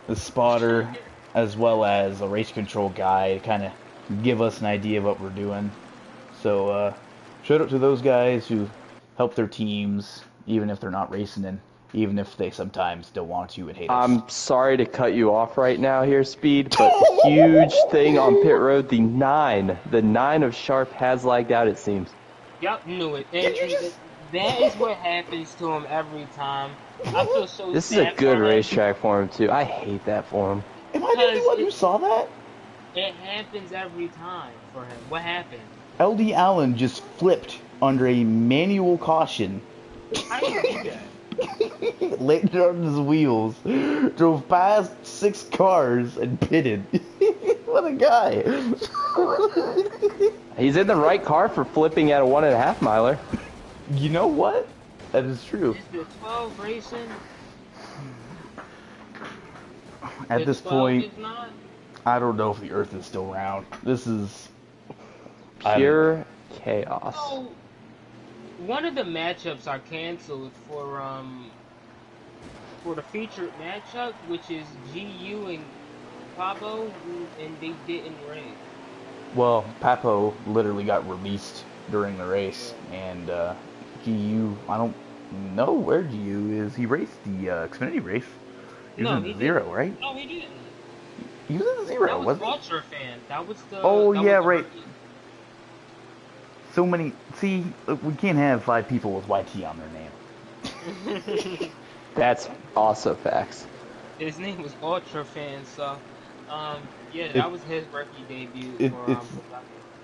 a spotter, as well as a race control guy to kind of give us an idea of what we're doing. So shout out to those guys who help their teams, even if they're not racing, and even if they sometimes don't want to and hate us. I'm sorry to cut you off right now here, Speed, but huge thing on pit road, the 9 of Sharp has lagged out, it seems. Yep, knew it. And that is what happens to him every time. I feel so This is a sad good for him. racetrack for him, too. I hate that for him. Am I the only one who saw that? It happens every time for him. What happened? LD Allen just flipped under a manual caution. How do you do that? Landed on his wheels, drove past 6 cars, and pitted. What a guy! He's in the right car for flipping at a 1.5 miler. You know what? That is true. Is the 12 racing? At The this 12 point, is not? I don't know if the Earth is still round. This is Pure chaos. So, one of the matchups are canceled for the featured matchup, which is GU and Pablo, and they didn't race. well. Papo literally got released during the race, and GU. I don't know where GU is. He raced the Xfinity race. He was in the zero, didn't. right? No, he didn't. He was in the zero, That was wasn't he? Ultra Fan. That was the. Oh, that yeah, was the right. rookie. So many. See, we can't have 5 people with YT on their name. That's also facts. His name was Ultra Fan, so yeah, that was his rookie debut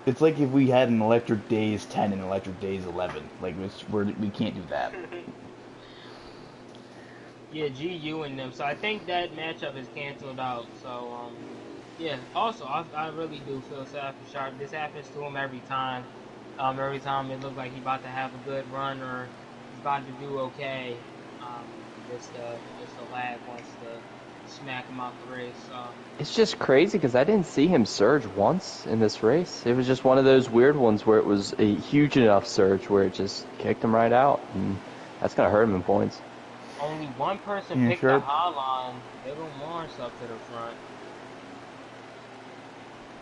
It's like if we had an Electric Days 10 and Electric Days 11. Like, we can't do that. Yeah, GU and them. So I think that matchup is canceled out. So yeah. Also, I really do feel sad for Sharp. This happens to him every time. Every time it looks like he's about to have a good run or he's about to do okay. Just the lag wants to smack him out the race. It's just crazy because I didn't see him surge once in this race. It was just one of those weird ones where it was a huge enough surge where it just kicked him right out. And that's going to hurt him in points. Only one person picked the high line. Little Morris up to the front.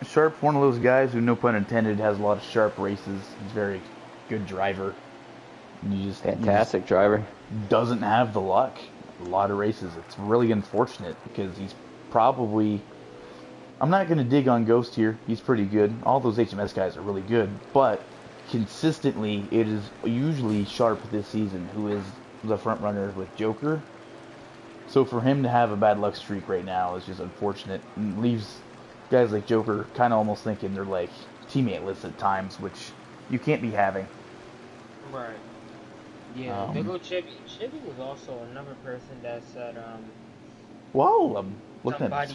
Sharp, one of those guys who, no pun intended, has a lot of sharp races. He's a very good driver. Fantastic driver. Doesn't have the luck. A lot of races. It's really unfortunate because he's probably... I'm not going to dig on Ghost here. He's pretty good. All those HMS guys are really good. But consistently, it is usually Sharp this season who is the front runner with Joker. So for him to have a bad luck streak right now is just unfortunate. And leaves guys like Joker kind of almost thinking they're like teammate-less at times, which you can't be having. Right. Yeah, big ol' Chibi. Chibi was also another person that said, Whoa, I'm looking at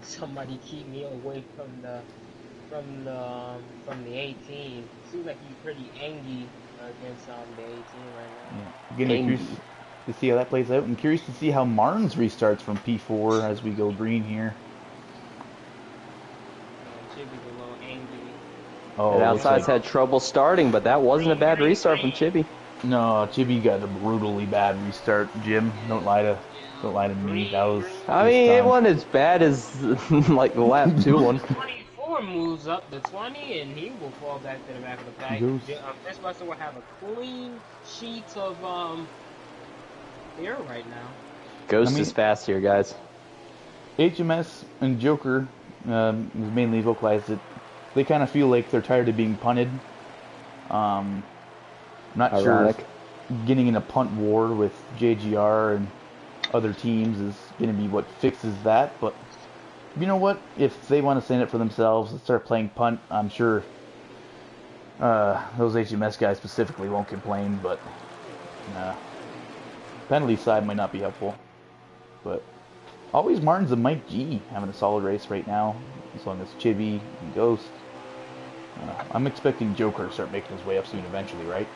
somebody keep me away from the 18. Seems like he's pretty angry against the 18 right now. Yeah. Getting curious to see how that plays out. I'm curious to see how Marnes restarts from P4 as we go green here. Chibi's a little angry. Oh, And Outside's had trouble starting, but that wasn't a bad restart from Chibi. No, Chibi got a brutally bad restart. Jim, don't lie to me. That was. I mean, it wasn't as bad as like the lap 2 one. 24 moves up to 20, and he will fall back to the back of the pack. Chris Russell will have a clean sheet of air right now. Ghost is fast here, guys. HMS and Joker mainly vocalized it. They kind of feel like they're tired of being punted. Not Ironic. sure if getting in a punt war with JGR and other teams is going to be what fixes that, but you know what? If they want to stand it for themselves and start playing punt, I'm sure those HMS guys specifically won't complain, but penalty side might not be helpful. But always Martin's and Mike G having a solid race right now, as long as Chibi and Ghost. I'm expecting Joker to start making his way up soon eventually, right?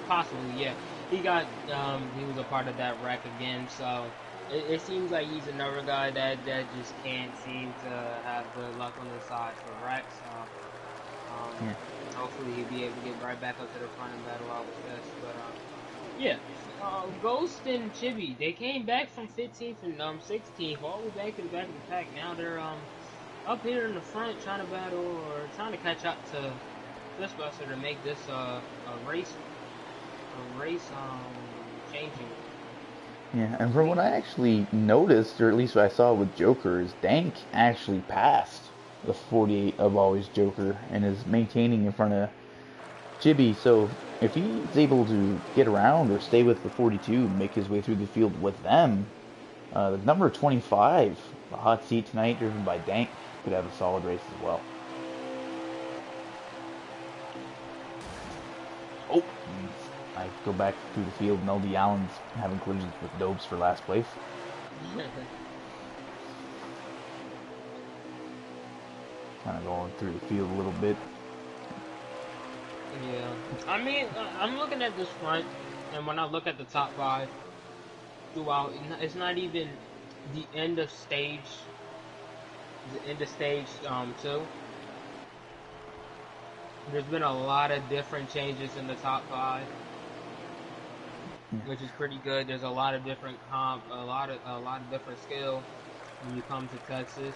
Possibly, yeah. He was a part of that wreck again, so it seems like he's another guy that just can't seem to have the luck on his side for wrecks. So, Yeah. hopefully he'll be able to get right back up to the front and battle out with this. But, yeah. Ghost and Chibi, they came back from 15th and 16th, all the way back to the back of the pack. Now they're up here in the front trying to battle or trying to catch up to Fistbuster to make this a race changing. Yeah, and from what I actually noticed, or at least what I saw with Joker, is Dank actually passed the 48 of AlwaysJokerr and is maintaining in front of Chibi. So if he's able to get around or stay with the 42, make his way through the field with them, the number 25, the hot seat tonight, driven by Dank, could have a solid race as well. Oh, I go back through the field, and LD Allen's having collisions with Dobes for last place. Kind of going through the field a little bit. Yeah, I mean, I'm looking at this front, and when I look at the top 5 throughout, it's not even the end of stage. The end of stage 2. There's been a lot of different changes in the top 5, which is pretty good. There's a lot of different a lot of different skill when you come to Texas.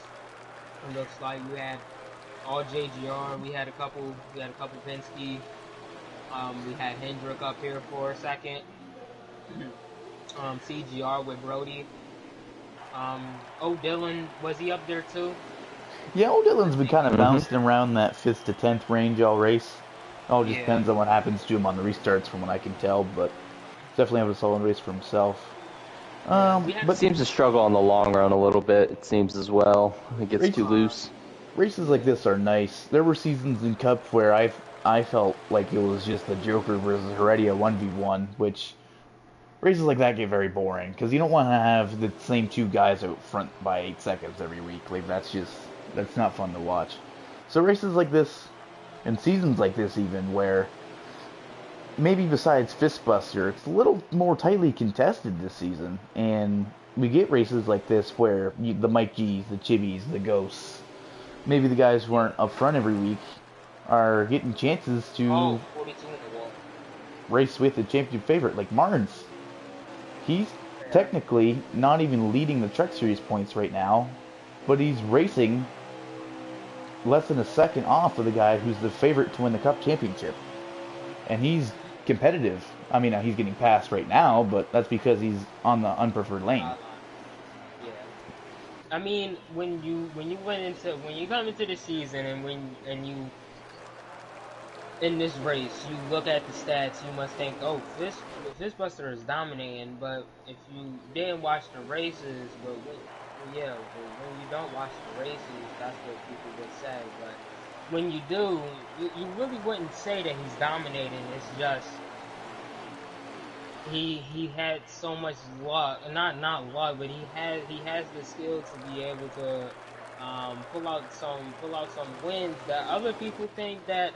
It looks like we had all JGR. We had a couple Penske. We had Hendrick up here for a second. CGR with Brody. Dylan, was he up there too? Yeah, Dylan's been kind of bouncing around that 5th to 10th range all race. All just depends on what happens to him on the restarts, from what I can tell. But definitely have a solid race for himself. But seems to struggle on the long run a little bit. It seems as well. It gets too loose. Races like this are nice. There were seasons in Cup where I felt like it was just the Joker versus Heredia 1v1, which races like that get very boring because you don't want to have the same 2 guys out front by 8 seconds every week. Like that's not fun to watch. So races like this, and seasons like this even, where maybe besides Fistbuster, it's a little more tightly contested this season, and we get races like this where the Mike G's, the Chibis, the Ghosts, maybe the guys who aren't up front every week are getting chances to race with the championship favorite, like Marnes. He's technically not even leading the Truck Series points right now, but he's racing less than a second off of the guy who's the favorite to win the Cup championship. And he's competitive. I mean, he's getting passed right now, but that's because he's on the unpreferred lane. Yeah. I mean, when you come into the season and you in this race, you look at the stats, you must think, oh, Fistbuster is dominating. But if you didn't watch the races, when you don't watch the races, that's what people would say. But when you do, you really wouldn't say that he's dominating. It's just he had so much luck, not luck, but he has the skill to be able to pull out some wins that other people think that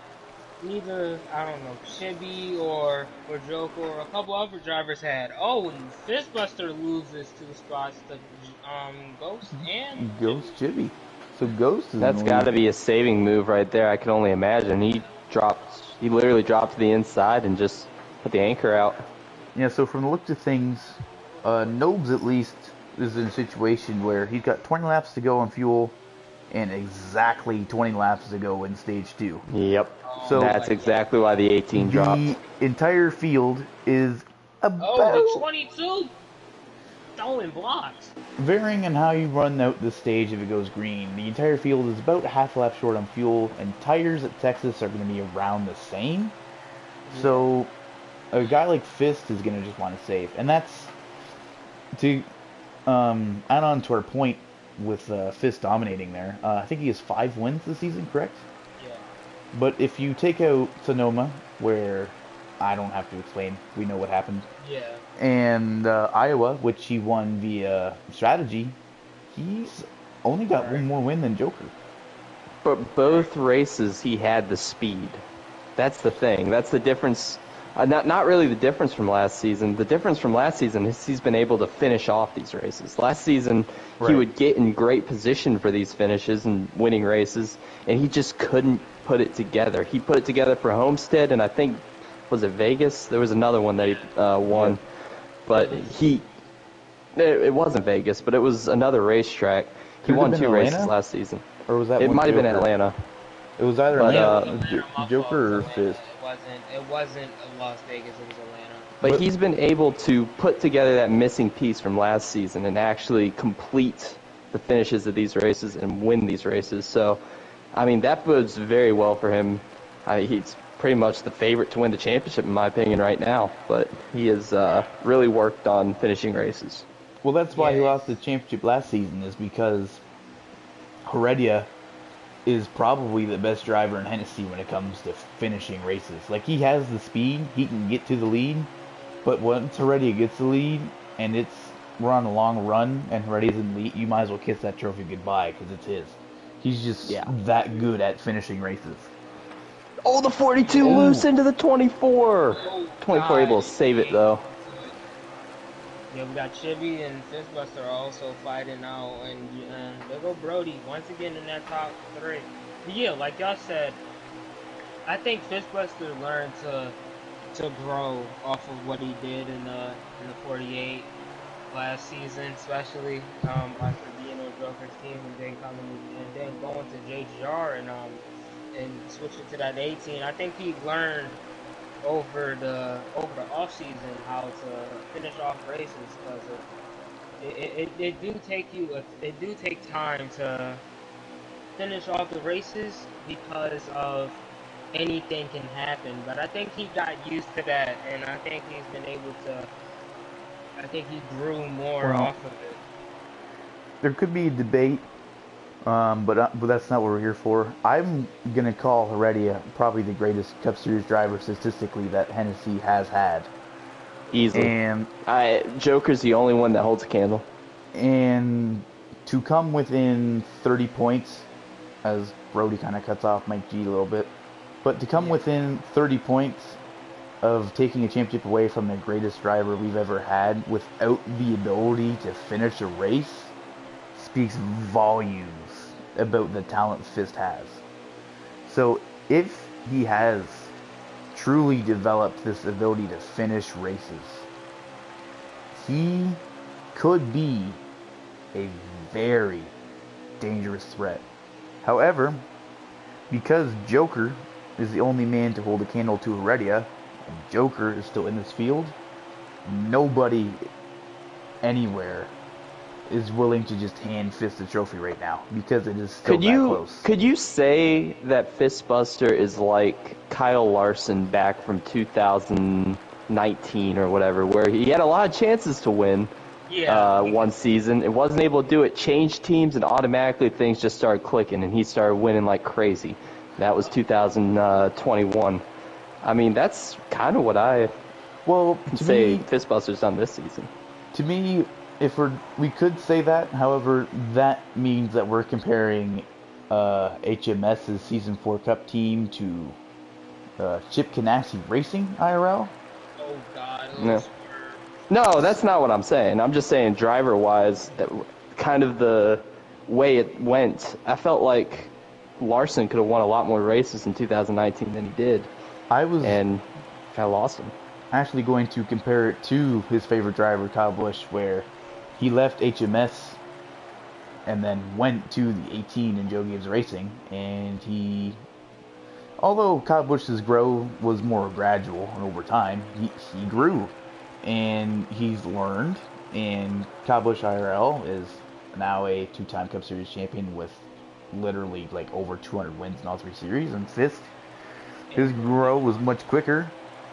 neither, I don't know, Chibi or Joker or a couple other drivers had. Oh, and Fistbuster loses 2 spots to Ghost and Chibi. So Ghost is that's got to be a saving move right there. I can only imagine. He literally dropped to the inside and just put the anchor out. Yeah, so from the look of things, Nobes at least is in a situation where he's got 20 laps to go on fuel and exactly 20 laps to go in stage 2. Yep. So that's exactly why the 18 dropped. The entire field is about... Oh, the 22 throwing blocks. Varying on how you run out the stage if it goes green, the entire field is about half a lap short on fuel, and tires at Texas are going to be around the same. Yeah. So a guy like Fist is going to just want to save. And that's to add on to our point with Fist dominating there. I think he has 5 wins this season, correct? Yeah. But if you take out Sonoma, where I don't have to explain, we know what happened. Yeah. And Iowa, which he won via strategy, he's only got one more win than Joker. but both races he had the speed. That's the thing. That's the difference. Not really the difference from last season. The difference from last season is he's been able to finish off these races. Last season, he would get in great position for these finishes and winning races, and he just couldn't put it together. He put it together for Homestead, and I think, was it Vegas? There was another one that he won. But it wasn't Vegas, but it was another racetrack. He won 2 races last season. Or was that it might have been Atlanta. It was either Joker or Fist. It wasn't Las Vegas, it was Atlanta. But he's been able to put together that missing piece from last season and actually complete the finishes of these races and win these races. So, I mean, that bodes very well for him. He's pretty much the favorite to win the championship, in my opinion, right now. But he has really worked on finishing races. Well, that's why he lost the championship last season, is because Heredia is probably the best driver in Hennessy when it comes to finishing races. Like, he has the speed, he can get to the lead, but once Heredia gets the lead and we're on a long run and Heredia's in the lead, you might as well kiss that trophy goodbye because it's his. He's just that good at finishing races. Oh, the 42 loose into the 24. 24 able to save it, though. Yeah, we got Chibby and Fistbuster also fighting out, and there go Brody once again in that top 3. But yeah, like y'all said, I think Fistbuster learned to grow off of what he did in the 48 last season, especially after being on Joker's team and then going to JGR and switching to that 18. I think he learned over the off season how to finish off races, because it do take time to finish off the races because of anything can happen. But I think he got used to that, and I think he's been able to. I think he grew more off of it. There could be a debate, but that's not what we're here for. I'm going to call Heredia probably the greatest Cup Series driver statistically that Hennessy has had. Easily. And Joker's the only one that holds a candle. And to come within 30 points, as Brody kind of cuts off Mike G a little bit, but to come within 30 points of taking a championship away from the greatest driver we've ever had without the ability to finish a race speaks volumes about the talent Fist has. So if he has truly developed this ability to finish races, he could be a very dangerous threat. However, because Joker is the only man to hold a candle to Heredia, and Joker is still in this field, nobody anywhere is willing to just hand Fist the trophy right now, because it is still close. Could you say that Fistbuster is like Kyle Larson back from 2019 or whatever, where he had a lot of chances to win one season, and wasn't able to do it, changed teams, and automatically things just started clicking, and he started winning like crazy. That was 2021. I mean, that's kind of what I say Fistbuster's done this season. To me, we could say that. However, that means that we're comparing HMS's Season 4 Cup team to Chip Ganassi Racing IRL. Oh, God. No, that's not what I'm saying. I'm just saying driver-wise, kind of the way it went. I felt like Larson could have won a lot more races in 2019 than he did. And I lost him. Actually going to compare it to his favorite driver, Kyle Busch, where he left HMS and then went to the 18 in Joe Gibbs Racing, and although Kyle Busch's growth was more gradual and over time, he grew, and he's learned, and Kyle Busch IRL is now a 2-time Cup Series champion with literally like over 200 wins in all 3 series, and Fist, his growth was much quicker,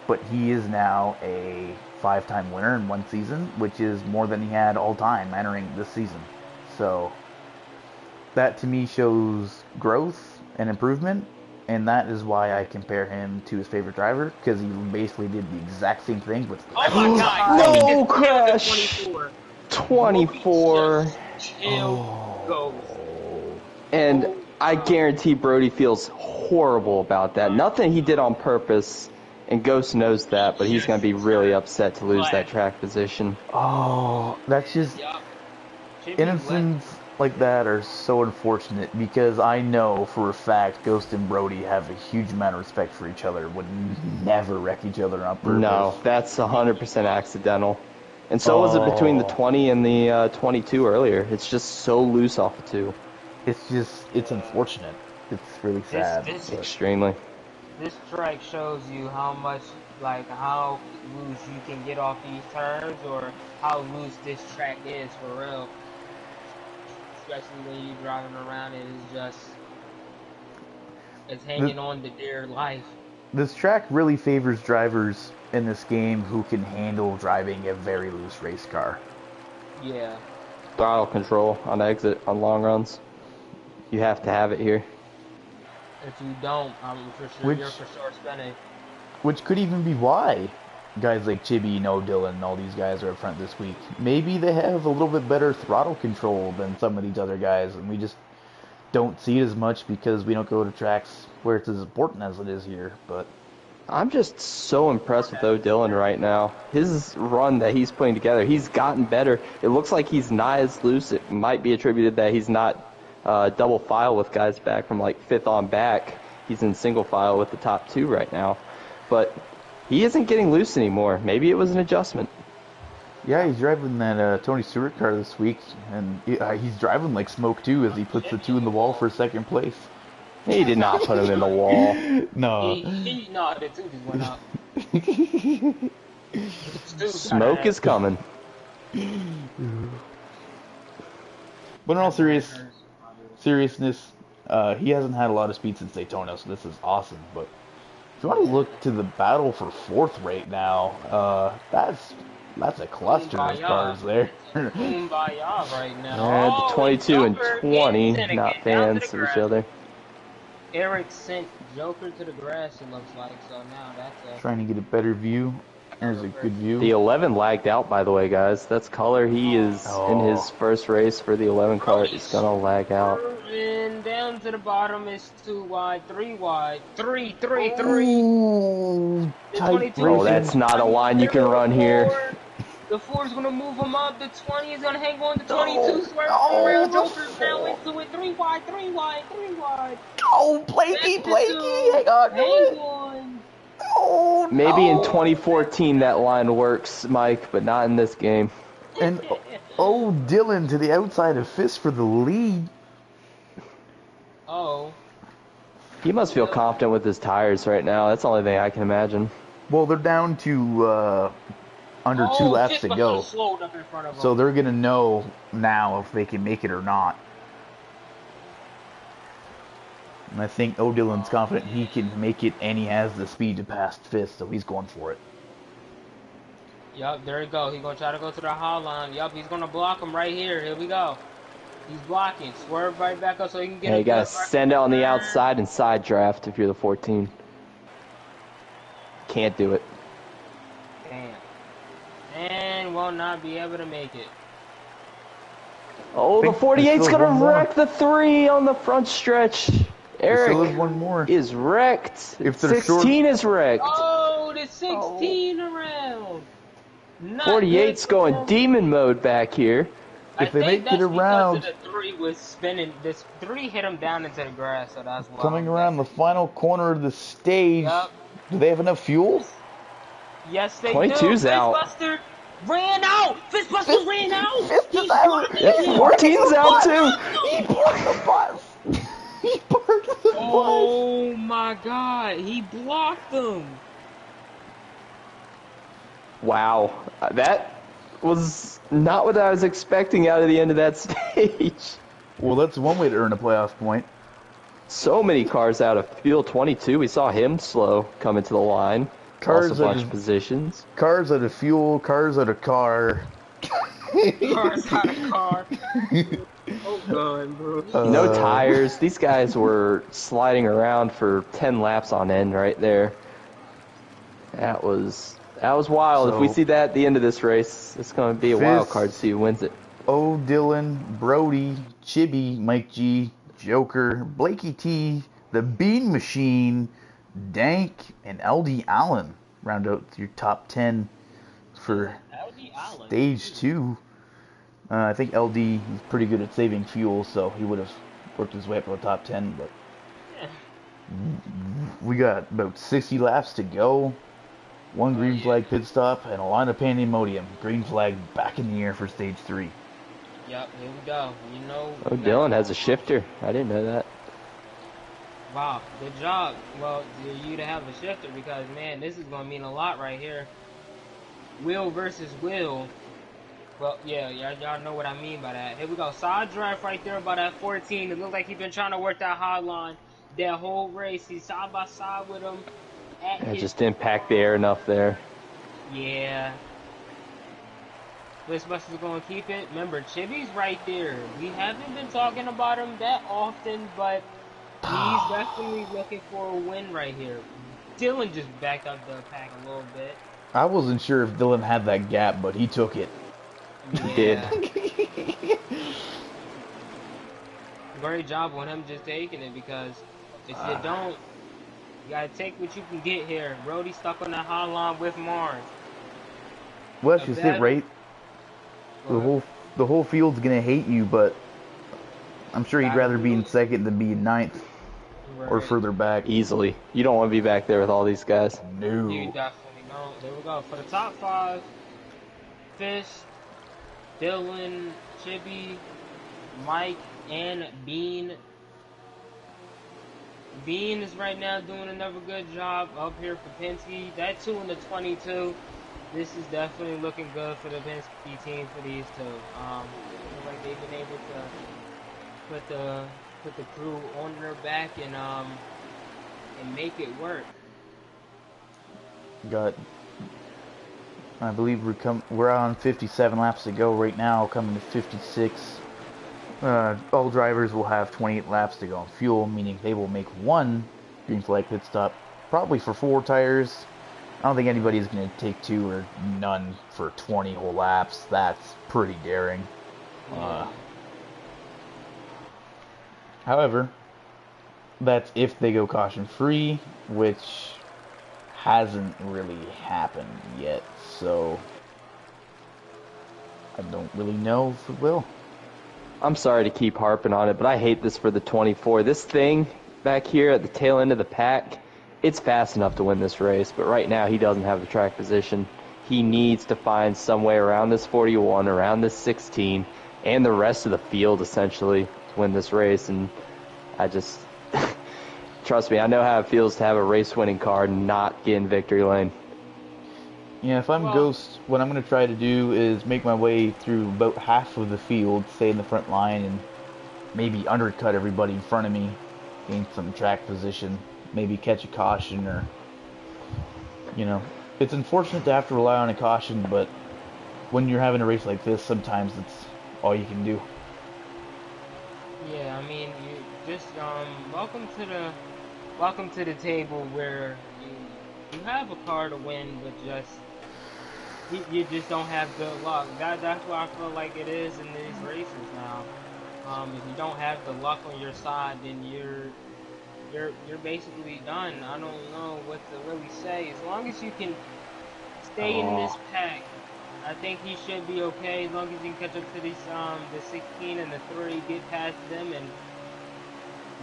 but he is now a 5-time winner in 1 season, which is more than he had all time entering this season. So that to me shows growth and improvement, and that is why I compare him to his favorite driver, because he basically did the exact same thing with... Oh my God! No crash! 24. Go. And I guarantee Brody feels horrible about that. Nothing he did on purpose, and Ghost knows that, but he's going to be really upset to lose that track position. Oh, that's just... Innocents like that are so unfortunate because I know for a fact Ghost and Brody have a huge amount of respect for each other, would never wreck each other on purpose. No, that's 100% accidental. And so was it between the 20 and the 22 earlier. It's just so loose off the 2. It's unfortunate. It's really sad. Extremely. This track shows you how much, like, how loose you can get off these turns, or how loose this track is for real. Especially when you're driving around and it's hanging on to dear life. This track really favors drivers in this game who can handle driving a very loose race car. Yeah. Throttle control on exit on long runs. You have to have it here. If you don't, you're for sure spinning. Which could even be why guys like Chibi, Dylan, and all these guys are up front this week. Maybe they have a little bit better throttle control than some of these other guys, and we just don't see it as much because we don't go to tracks where it's as important as it is here. But I'm just so impressed with Dylan right now. His run that he's putting together, he's gotten better. It looks like he's not as loose. It might be attributed that he's not double file with guys back from like 5th on back. He's in single file with the top 2 right now. But he isn't getting loose anymore. Maybe it was an adjustment. Yeah, he's driving that Tony Stewart car this week, and he's driving like smoke too as he puts the 2 in the wall for 2nd place. He did not put him in the wall. No. No, the 2 just went up. Smoke is coming. But in all seriousness, he hasn't had a lot of speed since Daytona, so this is awesome. But if you want to look to the battle for 4th right now, that's a cluster of cars there. Kumbaya right now. Yeah, the 22 and 20 not fans of each other. Eric sent Joker to the grass, it looks like, so now that's a... Trying to get a better view. There's a good view. The 11 lagged out, by the way, guys. That's color. He is in his first race for the 11 car. He's going to lag out. And down to the bottom is 2 wide, 3 wide, 3. Ooh, tight. Oh, that's not a line you can run here. The 4 is going to move him up. The 20 is going to hang on to 22. Swerve. Joker's now into it. 3 wide. Oh, Blakey, hang on. Oh, no. Maybe in 2014 that line works, Mike, but not in this game. And Dylan to the outside of Fist for the lead. Oh. He must feel confident with his tires right now. That's the only thing I can imagine. Well, they're down to under 2 laps to go. So they're going to know now if they can make it or not. And I think Dylan's confident he can make it, and he has the speed to pass Fist, so he's going for it. Yup, there you go. He's going to try to go to the high line. Yup, he's going to block him right here. Here we go. He's blocking. Swerve right back up so he can get you got to send it on the outside and side draft if you're the 14. Can't do it. Damn. And will not be able to make it. Oh, the 48's going to wreck the 3 on the front stretch. Eric one more. is wrecked. If 16 is wrecked. Oh, the 16 around. 48's going demon mode back here. If they make it around. The 3 was spinning. This 3 hit him down into the grass, so that's why. Coming around the final corner of the stage. Yep. Do they have enough fuel? Yes, they 22's do. out. Fistbuster ran out. Fistbuster ran out. Fist is out. 14's out too. He parked the bus. He parked the bus. Oh my God, he blocked them. Wow, that was not what I was expecting out of the end of that stage. Well, that's one way to earn a playoff point. So many cars out of fuel. 22, we saw him slow coming to the line. Cars also a bunch of positions. Cars out of fuel, cars out of car. Cars out of car. Oh God, bro. No tires. These guys were sliding around for 10 laps on end right there. That was wild. So, if we see that at the end of this race, it's going to be a wild card to see who wins it. Dylan, Brody, Chibi, Mike G, AlwaysJokerr, Blakey T, the Bean Machine, Dank, and LD Allen round out your top 10 for LD Allen. stage 2. I think LD is pretty good at saving fuel, so he would have worked his way up to the top 10. But Yeah. we got about 60 laps to go. One green flag pit stop and a line of pandemonium. Green flag back in the air for stage 3. Yep, here we go. You know. Oh, Dylan has a shifter. I didn't know that. Wow, good job. Well, you to have a shifter because, man, this is going to mean a lot right here. Wheel versus wheel. Well, yeah, y'all know what I mean by that. Here we go. Side drive right there by that 14. It looks like he's been trying to work that high line that whole race. He's side by side with him. It just didn't pack the air enough there. Yeah. Ghostbusters going to keep it. Remember, Chibi's right there. We haven't been talking about him that often, but he's definitely looking for a win right here. Dylan just backed up the pack a little bit. I wasn't sure if Dylan had that gap, but he took it. Yeah. He did. Great job on him just taking it because if you don't, you got to take what you can get here. Brody stuck on that high line with Mars. Well, that's just it, right? The whole field's gonna hate you, but I'm sure he'd rather be in second than be in ninth or further back. Easily. You don't want to be back there with all these guys. No. You definitely don't. There we go. For the top 5, Fish, Dylan, Chibi, Mike, and Bean. Bean is right now doing another good job up here for Penske. That 2 in the 22. This is definitely looking good for the Penske team for these two. Looks like they've been able to put the crew on their back and make it work. Got, I believe we're on 57 laps to go right now, coming to 56. All drivers will have 28 laps to go on fuel, meaning they will make one green flag pit stop, probably for 4 tires. I don't think anybody's going to take 2 or none for 20 whole laps. That's pretty daring. However, that's if they go caution free, which hasn't really happened yet, so I don't really know if it will. I'm sorry to keep harping on it, but I hate this for the 24. This thing back here at the tail end of the pack, it's fast enough to win this race, but right now he doesn't have the track position. He needs to find some way around this 41, around this 16, and the rest of the field, essentially, to win this race. And I just, trust me, I know how it feels to have a race-winning car and not get in victory lane. Yeah, if I'm Ghost, what I'm going to try to do is make my way through about half of the field, stay in the front line, and maybe undercut everybody in front of me, gain some track position, maybe catch a caution, or, you know, it's unfortunate to have to rely on a caution, but when you're having a race like this, sometimes it's all you can do. Yeah, I mean, you just welcome to the table where you have a car to win, but you just don't have good luck. That's what I feel like it is in these races now. If you don't have the luck on your side, then you're basically done. I don't know what to really say. As long as you can stay in this pack, I think he should be okay. As long as you can catch up to these the 16 and the 3, get past them and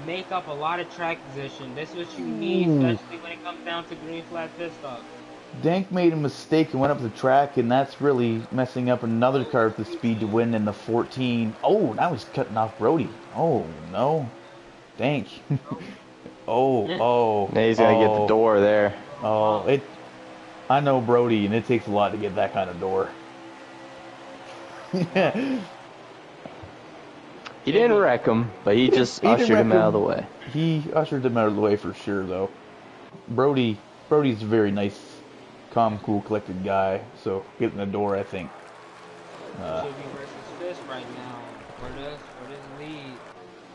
make up a lot of track position. That's what you need, especially when it comes down to green flag pit stop. Dank made a mistake and went up the track, and that's really messing up another car with the speed to win in the 14. Oh, now he's cutting off Brody. Oh, no. Dank. Now he's going to get the door there. I know Brody, and it takes a lot to get that kind of door. He didn't wreck him, but he just ushered him out of the way. He ushered him out of the way for sure, though. Brody's a very nice, calm, cool, collected guy, so getting the door, I think. Chibi versus Fist right now for this lead.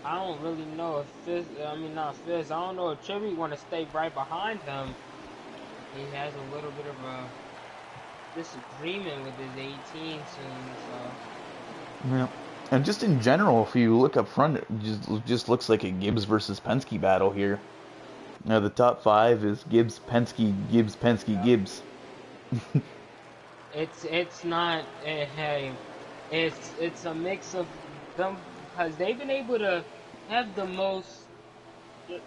I don't really know if Fist, I don't know if Chibi want to stay right behind him. He has a little bit of a disagreement with his 18 soon, so. Yeah. And just in general, if you look up front, it just looks like a Gibbs versus Penske battle here. Now the top 5 is Gibbs, Penske, Gibbs, Penske, Gibbs. It's not hey, it's a mix of them because they've been able to have the most.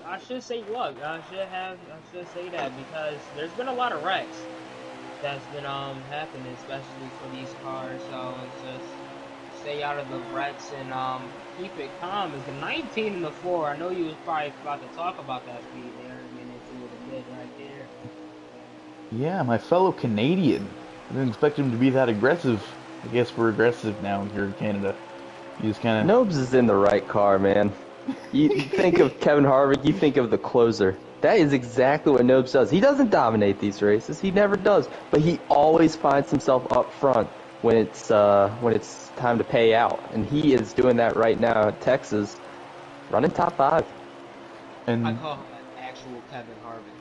I should say luck. I should say that because there's been a lot of wrecks that's been happening, especially for these cars. So it's just stay out of the wrecks and keep it calm. It's the 19 and the 4. I know you was probably about to talk about that speed there, getting into it a bit right there. Yeah, my fellow Canadian. I didn't expect him to be that aggressive. I guess we're aggressive now here in Canada. You just kind of... Nobes is in the right car, man. You think of Kevin Harvick, you think of the closer. That is exactly what Nobes does. He doesn't dominate these races. He never does. But he always finds himself up front when it's time to pay out. And he is doing that right now at Texas, running top 5. And I call him an actual Kevin Harvick.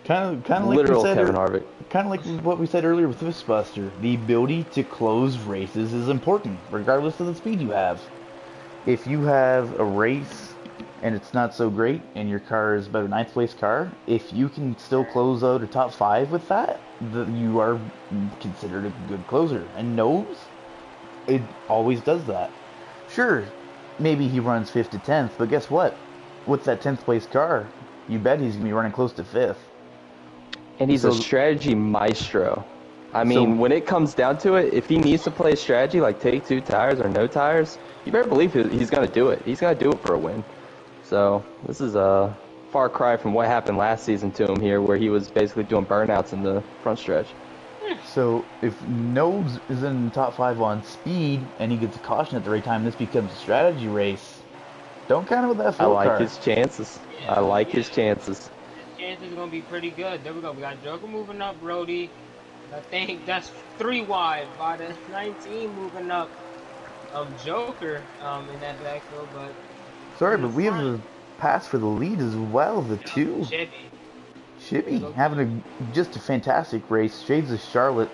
Kind of like Literal we said, Kevin Harvick. kind of like what we said earlier with Fistbuster. The ability to close races is important, regardless of the speed you have. If you have a race and it's not so great, and your car is about a 9th place car, if you can still close out a top 5 with that, you are considered a good closer. And Nose, it always does that. Sure, maybe he runs 5th to 10th, but guess what? With that 10th place car, you bet he's going to be running close to 5th. And he's a strategy maestro. I mean, when it comes down to it, if he needs to play a strategy like take 2 tires or no tires, you better believe he's going to do it. He's going to do it for a win. So this is a far cry from what happened last season to him here, where he was basically doing burnouts in the front stretch. So if Nobes is in the top 5 on speed and he gets a caution at the right time, this becomes a strategy race. Don't count it with that full car. I like his chances. Yeah, I like his chances. His chances are gonna be pretty good. There we go. We got Joker moving up, Brody. I think that's 3 wide by the 19 moving up. Joker in that backfield, but sorry, but we have a pass for the lead as well. The 2. Shibby having just a fantastic race. Shades of Charlotte,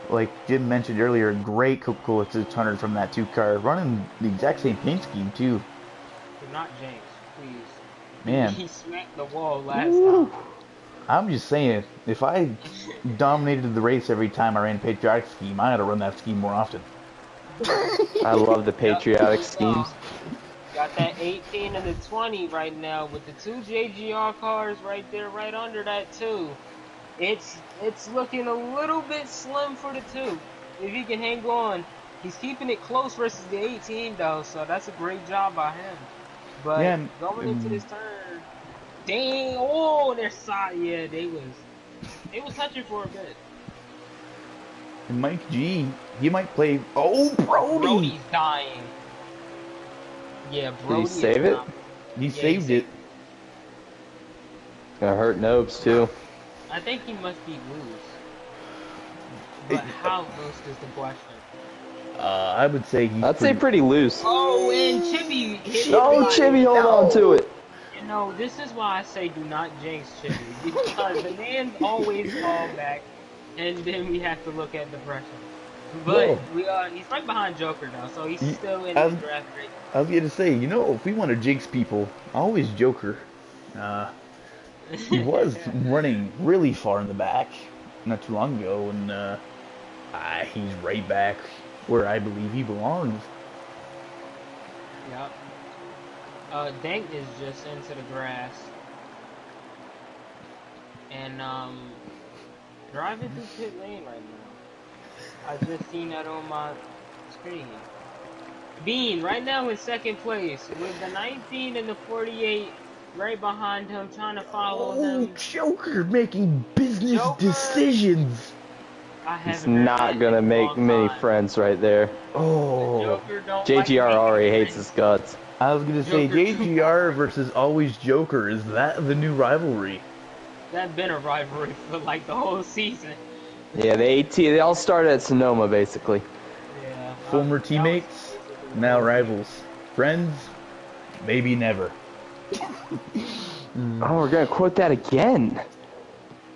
like Jim mentioned earlier, a great Coca-Cola 600 from that 2 car, running the exact same paint scheme too. Do not jinx, please. Man, He smacked the wall last time. I'm just saying, if I dominated the race every time I ran patriotic scheme, I ought to run that scheme more often. I love the patriotic schemes. Got that 18 and the 20 right now with the 2 JGR cars right there, right under that 2. It's looking a little bit slim for the 2. If he can hang on, he's keeping it close versus the 18 though, so that's a great job by him. But Yeah, going into this turn, dang! Oh, their side, yeah, they was touching for a bit. And Mike G, he might play. Oh, Brody! Brody's dying. Yeah, Brody. Did he save it? He saved it. Gonna hurt Nobes too. I think he must be loose. But how loose is the question? I would say he's. I'd say pretty loose. Oh, and Chippy hit No, Chippy, hold on to it. You know, this is why I say do not jinx Chippy. Because the man always fall back, and then we have to look at the pressure. But he's right behind Joker now, so he's still in the draft rate. I was going to say, you know, if we want to jinx people, always Joker. He was running really far in the back not too long ago, and he's right back where I believe he belongs. Yep. Dank is just into the grass. And, driving through pit lane right now. I just seen that on my screen. Bean, right now in second place, with the 19 and the 48 right behind him, trying to follow him. Joker making business decisions. He's not gonna make many friends right there. Oh, JGR already hates his guts. I was gonna say JGR versus AlwaysJokerr. Is that the new rivalry? That's been a rivalry for like the whole season. Yeah, they all started at Sonoma basically. Yeah. Former teammates, now rivals. Friends, maybe never. Oh, we're gonna quote that again.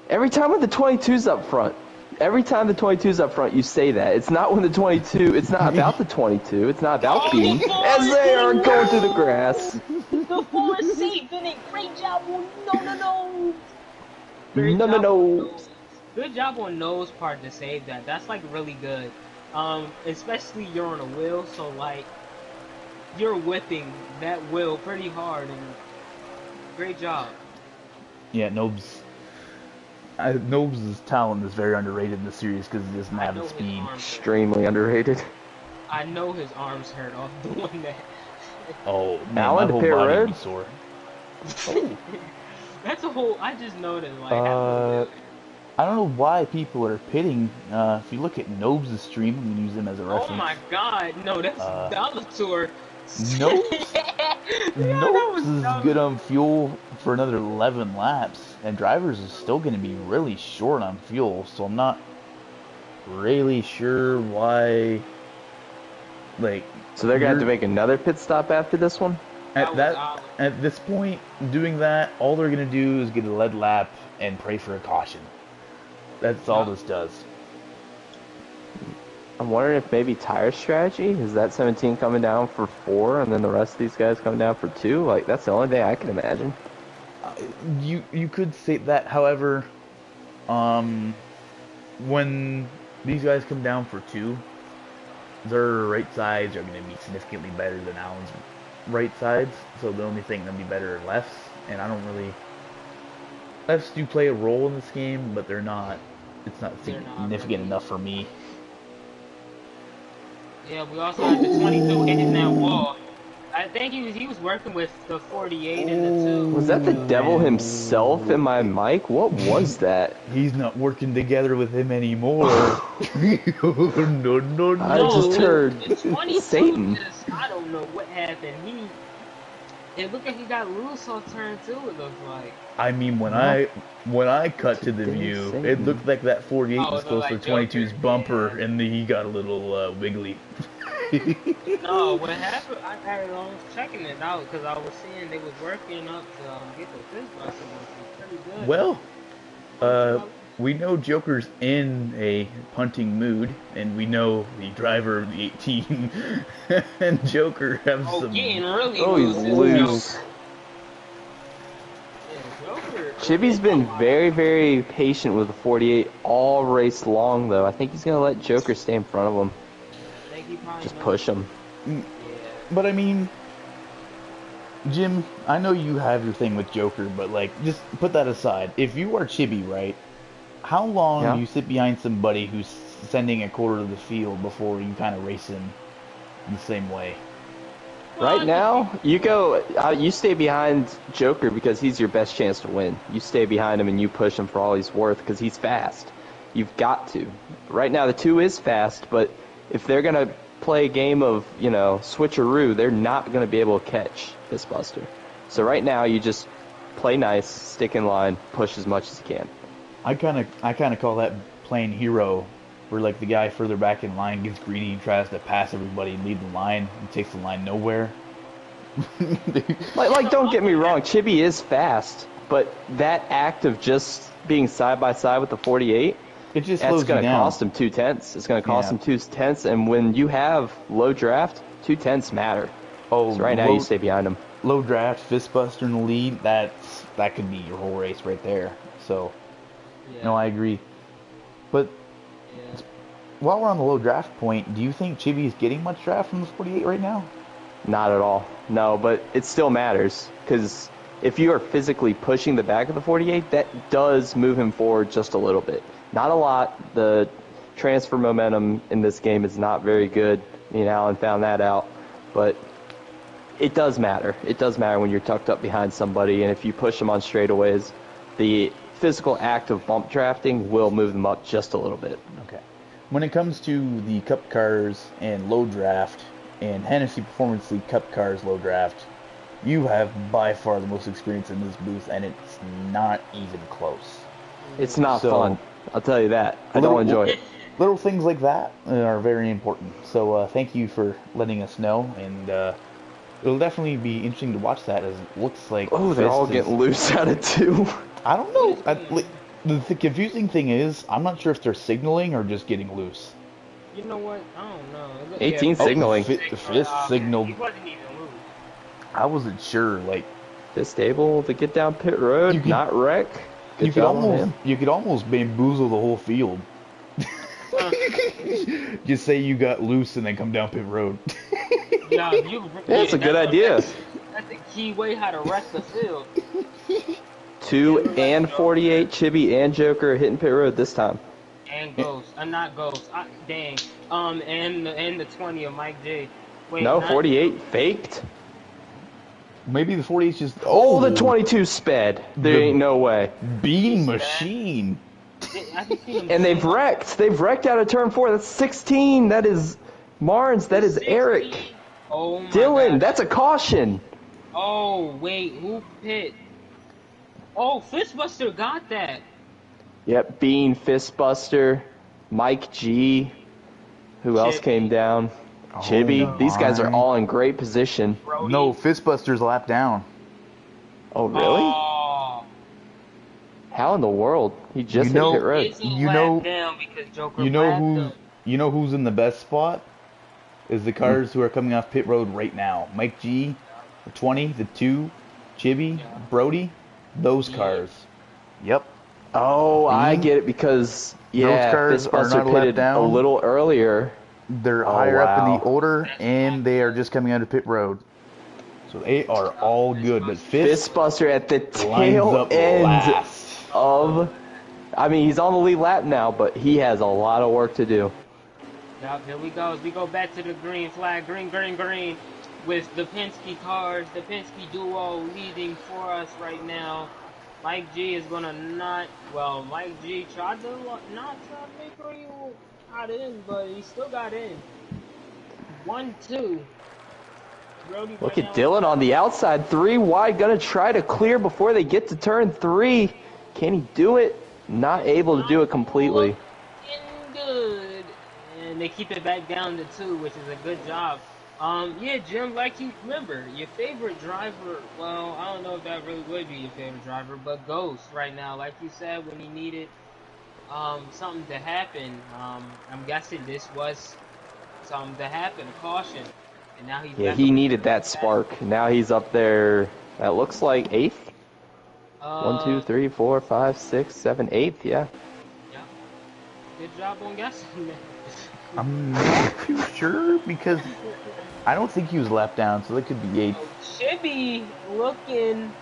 Every time with the 22's up front. every time the 22's up front, you say that. It's not when the 22. It's not about the 22. It's not about being. As they are going through the grass. The forest safe and a great job on no. No. Good job on No's part to save that. That's like really good. Especially you're on a wheel, so like you're whipping that wheel pretty hard and great job. Yeah, Nobes. Nobes' talent is very underrated in the series because he doesn't have the speed. Extremely underrated. I know his arms hurt off doing that. Oh, man, Alan, my whole pit body road? would be sore. That's a whole. I just noticed. Like, I don't know why people are pitting. If you look at Nobes' stream, I'm gonna use him as a reference. oh my God, no, that's Bellator. Nobes? Nobes is good on fuel for another 11 laps, and drivers is still going to be really short on fuel, so I'm not really sure why. Like, so they're gonna have to make another pit stop after this one. At this point, doing that, all they're going to do is get a lead lap and pray for a caution. That's all this does. I'm wondering if maybe tire strategy is that 17 coming down for 4, and then the rest of these guys coming down for 2. Like that's the only thing I can imagine. You could say that. However, when these guys come down for 2, their right sides are going to be significantly better than Allen's right sides. So the only thing that'll be better are lefts, and I don't really. Lefts do play a role in this game, but they're not. It's not significant enough for me. Yeah, we also had the 22 hitting that wall. I think he was working with the 48 and the 2. Was that the devil himself in my mic? What was that? He's not working together with him anymore. No. I just heard Satan. I don't know what happened. It looked like he got loose on turn 2, it looked like. I mean, when I cut to the view, it looked like that 48 was close to 22's bumper, and he got a little wiggly. No, what happened, I was checking it out, because I was seeing they was working up to get the fist busting, which was pretty good. Well, we know Joker's in a punting mood, and we know the driver of the 18 and Joker have some. Getting really he's loose. Chibi's been very, very patient with the 48 all race long, though. I think he's going to let Joker stay in front of him. Just push him. But I mean, Jim, I know you have your thing with Joker, but like, just put that aside. If you are Chibi, right? How long do you sit behind somebody who's sending a quarter of the field before you kind of race him in the same way? Right now, you stay behind Joker because he's your best chance to win. You stay behind him and you push him for all he's worth because he's fast. You've got to. Right now, the 2 is fast, but if they're going to play a game of, switcheroo, they're not going to be able to catch Fistbuster. So right now, you just play nice, stick in line, push as much as you can. I kind of call that playing hero, where like the guy further back in line gets greedy and tries to pass everybody and lead the line and takes the line nowhere. like don't get me wrong, Chibi is fast, but that act of just being side by side with the 48, it just slows you down. That's going to cost him 2 tenths. It's going to cost him 2 tenths, and when you have low draft, 2 tenths matter. So right now you stay behind him. Low draft, Fistbuster in the lead, that could be your whole race right there. So. No, I agree. But while we're on the low draft point, do you think Chibi is getting much draft from the 48 right now? Not at all. No, but it still matters because if you are physically pushing the back of the 48, that does move him forward just a little bit. Not a lot. The transfer momentum in this game is not very good. Me and Alan found that out. But it does matter. It does matter when you're tucked up behind somebody, and if you push them on straightaways, the physical act of bump drafting will move them up just a little bit. Okay. When it comes to the Cup cars and low draft and Hennessy Performance League Cup cars low draft, you have by far the most experience in this booth, and it's not even close. It's not fun. I'll tell you that. I don't enjoy it. Little things like that are very important. So thank you for letting us know, and it'll definitely be interesting to watch that as it looks like. Oh, they're all getting loose out of 2. I don't know. The confusing thing is, I'm not sure if they're signaling or just getting loose. You know what? I don't know. 18 Fist signaling. Fist signaled. He wasn't even loose. I wasn't sure. Like, Just able to get down pit road, You could- not wreck. Good job on him. you could almost bamboozle the whole field. Just say you got loose and then come down pit road. Yeah, That's a good idea. That's a key way how to wreck the field. 2 and 48, Chibi and Joker hitting pit road this time. And Ghost. Not Ghost. Dang. And the 20 of Mike J. Wait, No, 48 faked. Maybe the 48's just... Oh, the 22 sped. There ain't no way. Bean machine. And they've wrecked. They've wrecked out of turn 4. That's 16. That is Marnes. That is Eric. Oh my Dylan, God. that's a caution. Oh, wait. Who pit? Oh, Fistbuster got that. Yep, Bean, Fistbuster, Mike G. Who else Chibi. came down? Chibi. my. These guys are all in great position. Brody. No, Fistbuster's lap down. Oh, really? Oh. How in the world? He just You hit know- pit road. It's a You lap know- down because Joker You know lapped who? him. You know who's in the best spot? Is the cars who are coming off pit road right now. Mike G, the 20, the 2, Chibi, Brody. Those cars. Yep. Oh, I Bean? get it because, yeah, cars are Fistbuster not a lap pitted a down. little earlier. They're higher up in wow. the order, and they are just coming out of pit road. So they are all good. But Fistbuster at the lines tail up end last. of... I mean, he's on the lead lap now, but he has a lot of work to do. Yep, here we go. We go back to the green flag. Green, with the Penske cars, the Penske duo leading for us right now. Mike G is gonna Mike G tried to not try to make sure you got in, but he still got in. 1-2. Brody Look right at now- Dylan on the outside, 3 wide, gonna try to clear before they get to turn 3. Can he do it? Not able to do it completely. Looking good. And they keep it back down to 2, which is a good job. Yeah, Jim, like you remember, your favorite driver, well, I don't know if that really would be your favorite driver, but Ghost right now, like you said, when he needed something to happen, I'm guessing this was something to happen, a caution. And now he's Yeah, back he up needed to that spark. Now he's up there, that looks like 8th? 1, 2, 3, 4, 5, 6, 7, 8th, yeah. Yeah. Good job on guessing that. I'm not too sure because I don't think he was lap down, so that could be 8. Chibi looking,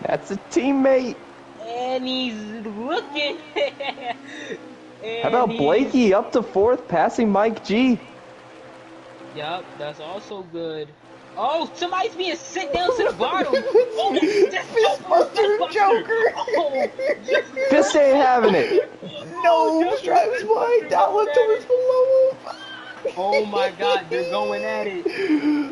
That's a teammate. and he's looking. How about Blakey up to 4th, passing Mike G? Yup, that's also good. Oh, somebody's being sent down to the bottom. Oh, that's Joker. Oh, Fist ain't having it. No, drives wide, down left towards below him. oh my God, they're going at it.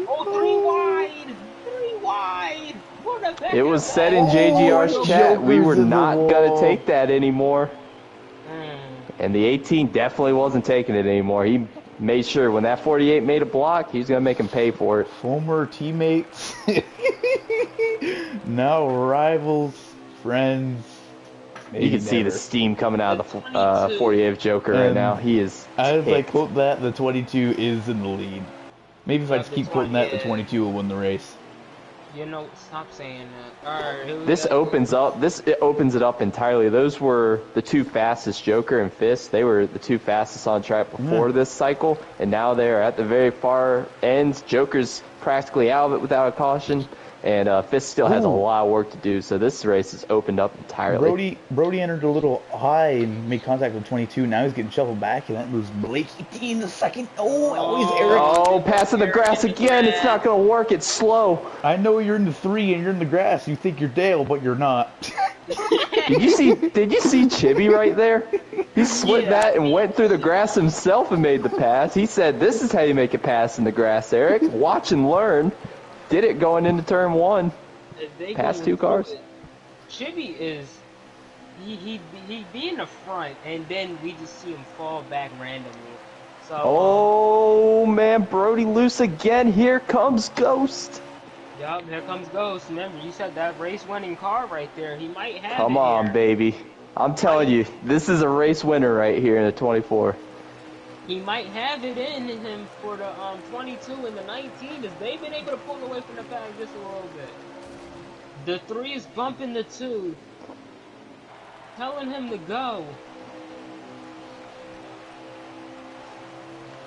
Oh, 3 wide. What a back It was up. said in JGR's chat, we were Joker's in the not going wall. to take that anymore. Mm. And the 18 definitely wasn't taking it anymore. He made sure when that 48 made a block, he was going to make him pay for it. Former teammates, now rivals, friends. You can see the steam coming out of the 48 of Joker right now. He is As I ticked. quote that, the 22 is in the lead. Maybe if I just keep quoting that, the 22 will win the race. You know, stop saying that. Alright, here we This go. it opens it up entirely. Those were the 2 fastest, Joker and Fist. They were the 2 fastest on track before this cycle, and now they're at the very far ends. Joker's practically out of it without a caution, and Fist still has a Ooh. lot of work to do. So this race is opened up entirely. Brody entered a little high and made contact with 22. Now he's getting shuffled back, and that moves Blakey T in the second. Oh, always Eric. Oh, passing the grass again. It's not going to work. It's slow. I know you're in the 3 and you're in the grass. You think you're Dale, but you're not. Did you see Chibi right there? He split that and went through the grass himself and made the pass. He said, "This is how you make a pass in the grass, Eric. Watch and learn." Did it going into turn 1. If they Past go 2 cars. through it, Chibi is he be in the front, and then we just see him fall back randomly. So Oh man, Brody loose again. Here comes Ghost. Yup, here comes Ghost. Remember, you said that race-winning car right there. He might have Come it on, here. baby. I'm telling you, this is a race winner right here in the 24. He might have it in him for the 22 and the 19 as they've been able to pull away from the pack just a little bit. The 3 is bumping the 2, telling him to go.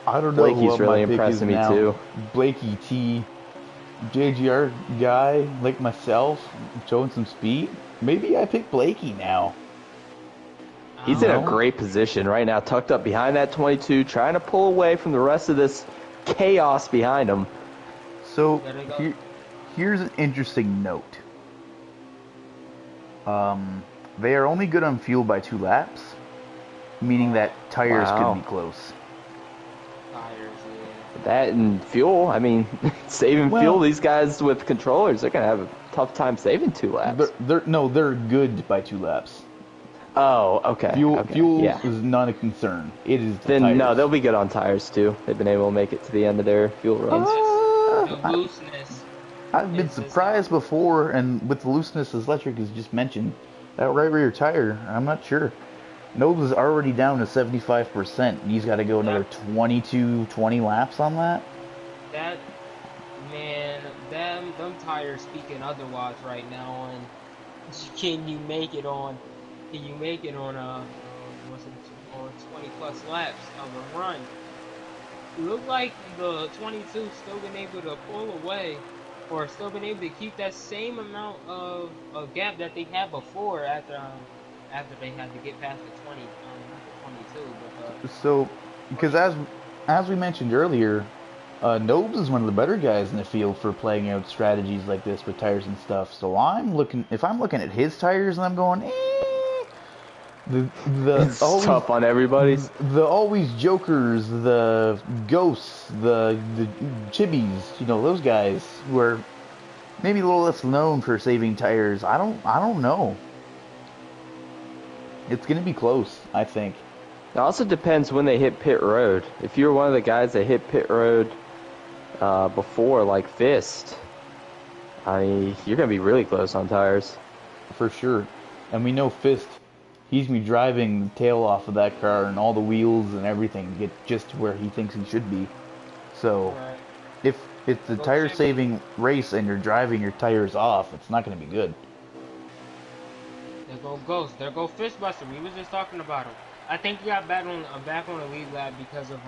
I don't know Blakey's what really my pick is impressing me now. too. Blakey T, JGR guy like myself, showing some speed. Maybe I pick Blakey now. He's in a great position right now, tucked up behind that 22, trying to pull away from the rest of this chaos behind him. So here's an interesting note. They are only good on fuel by 2 laps, meaning that tires could be close. That and fuel, I mean, saving fuel, these guys with controllers, they're going to have a tough time saving 2 laps. They're good by 2 laps. Oh, okay. Fuel is not a concern. It is the tires. No, they'll be good on tires too. They've been able to make it to the end of their fuel runs. The looseness. I've been surprised before, and with the looseness, as Electric has just mentioned, that right rear tire, I'm not sure. Nobes is already down to 75%. He's got to go another 20 laps on that. That, man, them tires speaking otherwise right now. And can you make it on a 20 plus laps of a run? It looked like the 22 still been able to pull away, or still been able to keep that same amount of gap that they had before after they had to get past the 22. But, so, because as we mentioned earlier, Nobes is one of the better guys in the field for playing out strategies like this with tires and stuff. So if I'm looking at his tires and I'm going, It's tough on everybody's. The AlwaysJokerrs, the Ghosts, the Chibbies, those guys who are maybe a little less known for saving tires. I don't know. It's going to be close, I think. It also depends when they hit pit road. If you're one of the guys that hit pit road before, like Fist, you're going to be really close on tires. For sure. And we know Fist, he's going to be driving the tail off of that car and all the wheels and everything to get just to where he thinks he should be. So, if it's a tire-saving race and you're driving your tires off, it's not going to be good. There go Ghost. There go Fistbuster. We was just talking about him. I think he got back on the lead lap because of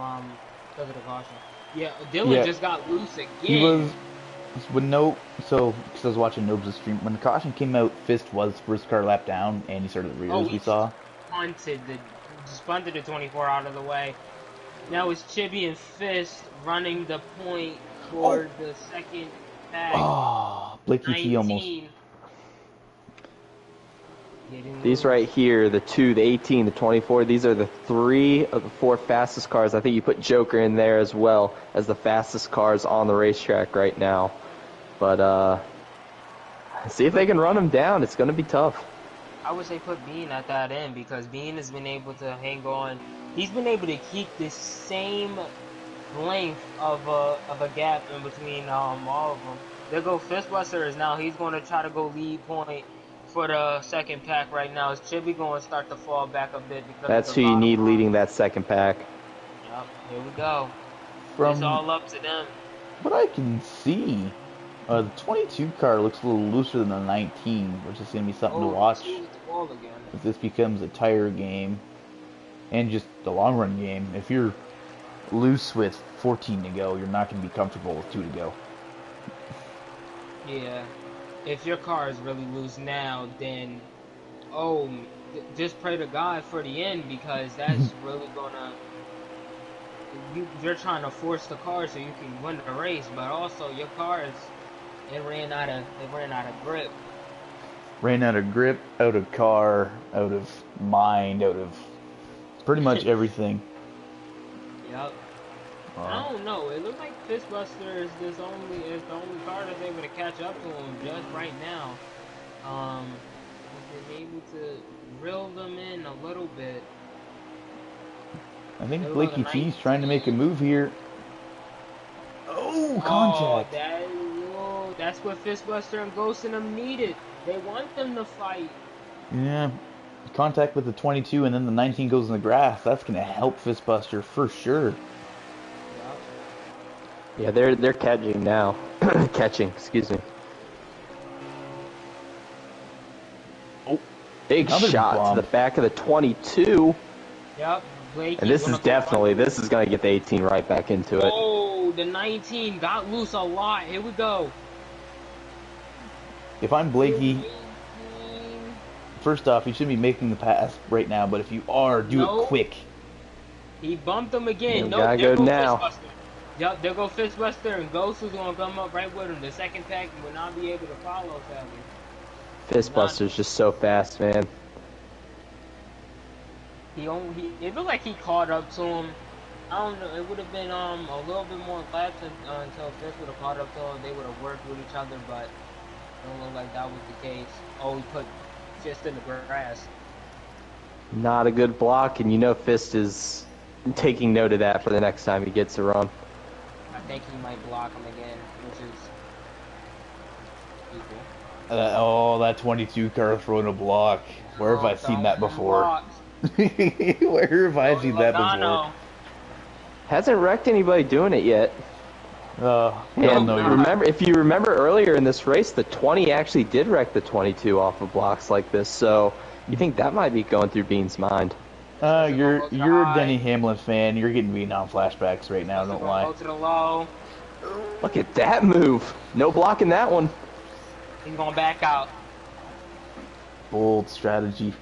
the caution. Yeah, Dylan just got loose again. He was because I was watching Nobes' stream, when the caution came out, Fist was first car lap down and he started the rears we saw. Punted the 24 out of the way. Now it's Chibi and Fist running the point for the second tag. Oh, Blakey T almost. These right here, the 2, the 18, the 24, these are the 3 of the 4 fastest cars. I think you put Joker in there as well as the fastest cars on the racetrack right now. But see if they can run them down. It's going to be tough. I would say put Bean at that end because Bean has been able to hang on. He's been able to keep the same length of a gap in between all of them. There go Fistbuster now. He's going to try to go lead point for the second pack right now. Is Chibi going to start to fall back a bit? Because that's who you need leading that second pack. Yep, here we go. It's all up to them. What I can see, the 22 car looks a little looser than the 19, which is going to be something to watch if this becomes a tire game and just the long run game. If you're loose with 14 to go, you're not going to be comfortable with 2 to go. Yeah. If your car is really loose now, then just pray to God for the end because that's really gonna. You're trying to force the car so you can win the race, but also your car ran out of grip. Ran out of grip, out of car, out of mind, out of pretty much everything. Yep. I don't know. It looks like Fistbuster is the only car that's able to catch up to him just right now. He's been able to reel them in a little bit. I think Blakey T's trying to make a move here. Oh, contact! That's what Fistbuster and Ghost and them needed. They want them to fight. Yeah. Contact with the 22 and then the 19 goes in the grass. That's going to help Fistbuster for sure. Yeah, they're catching now. Catching, excuse me. Oh, big shot bomb to the back of the 22. Yep. Blake, And this is definitely, this is going to get the 18 right back into it. Oh, the 19 got loose a lot. Here we go. If I'm Blakey, first off, you shouldn't be making the pass right now, but if you are, do it quick. He bumped him again. No, gotta go now. Fistbuster. Yep, there go Fistbuster, and Ghost is going to come up right with him. The second pack will not be able to follow, sadly. Fistbuster's just so fast, man. It looked like he caught up to him. I don't know. It would have been a little bit more laps until Fist would have caught up to him. They would have worked with each other, but it don't look like that was the case. Oh, he put Fist in the grass. Not a good block, and you know Fist is taking note of that for the next time he gets a run. I think he might block him again, which is equal. Oh, that 22 car throwing a block. Where have I seen that before? Where have I seen that before? Hasn't wrecked anybody doing it yet. And remember, if you remember earlier in this race, the 20 actually did wreck the 22 off of blocks like this. So you think that might be going through Bean's mind? You're a Denny Hamlin fan. You're getting Vietnam flashbacks right now. Don't lie. Go to the low. Look at that move. No blocking that one. He's going back out. Bold strategy.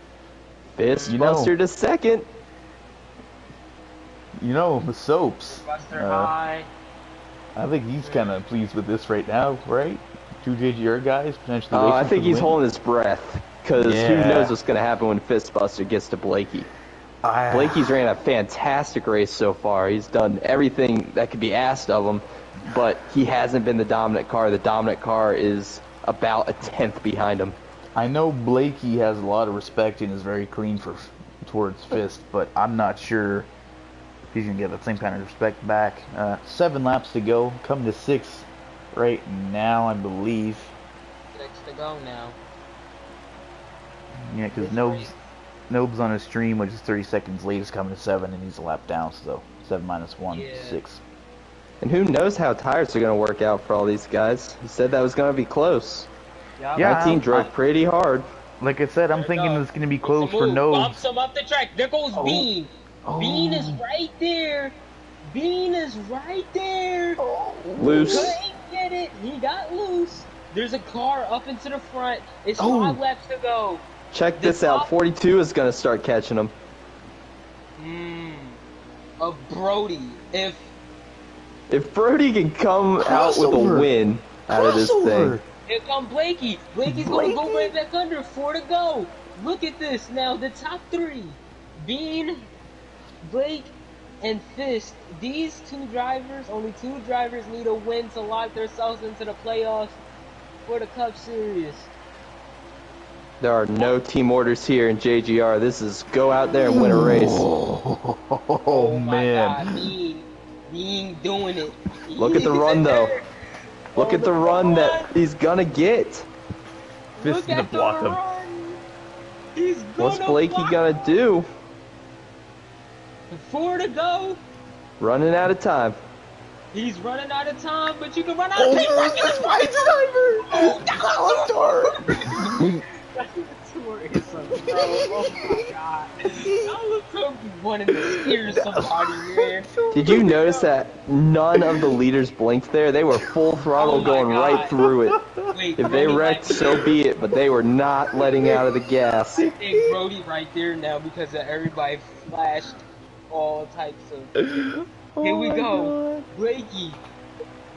Fistbuster to second. You know, the soaps. High. I think he's kind of pleased with this right now, right? Two JGR guys potentially. I think he's holding his breath because who knows what's going to happen when Fistbuster gets to Blakey. Blakey's ran a fantastic race so far. He's done everything that could be asked of him, but he hasn't been the dominant car. The dominant car is about a tenth behind him. I know Blakey has a lot of respect and is very clean towards Fist, but I'm not sure if he's going to get that same kind of respect back. 7 laps to go. Coming to 6 right now, I believe. 6 to go now. Yeah, because Nob's on his stream, which is 30 seconds late, is coming to 7, and he's a lap down, so 7 minus 1, 6. And who knows how tires are going to work out for all these guys. He said that was going to be close. Yeah, 19 drove pretty hard. Like I said, I'm thinking it's going to be close for Nobs. Bumps him up the track. There goes Bean. Bean is right there. Bean is right there. Loose. Couldn't get it. He got loose. There's a car up into the front. It's 5 laps to go. Check this out. 42 is going to start catching him. Of Brody. If Brody can come out with a win out of this thing. Here come Blakey. Blakey's going to go right back under. 4 to go. Look at this now. The top 3. Bean, Blake, and Fist. These 2 drivers, only 2 drivers need a win to lock themselves into the playoffs for the Cup Series. There are no team orders here in JGR. This is go out there and win a race. Oh man. God, Bean doing it. Look at the run though. Look at the run that he's gonna get. Fist to block him. What's Blakey gonna do? 4 to go. Running out of time. He's running out of time, but you can run out of time. Oh, Oh my god. I look so wanting to steer somebody, man. Did you notice that none of the leaders blinked there? They were full throttle going right through it. Wait, if they wrecked, so be it, but they were not letting out of the gas. I think Brody right there now because of everybody flashed all types of... Here we go. God. Blakey.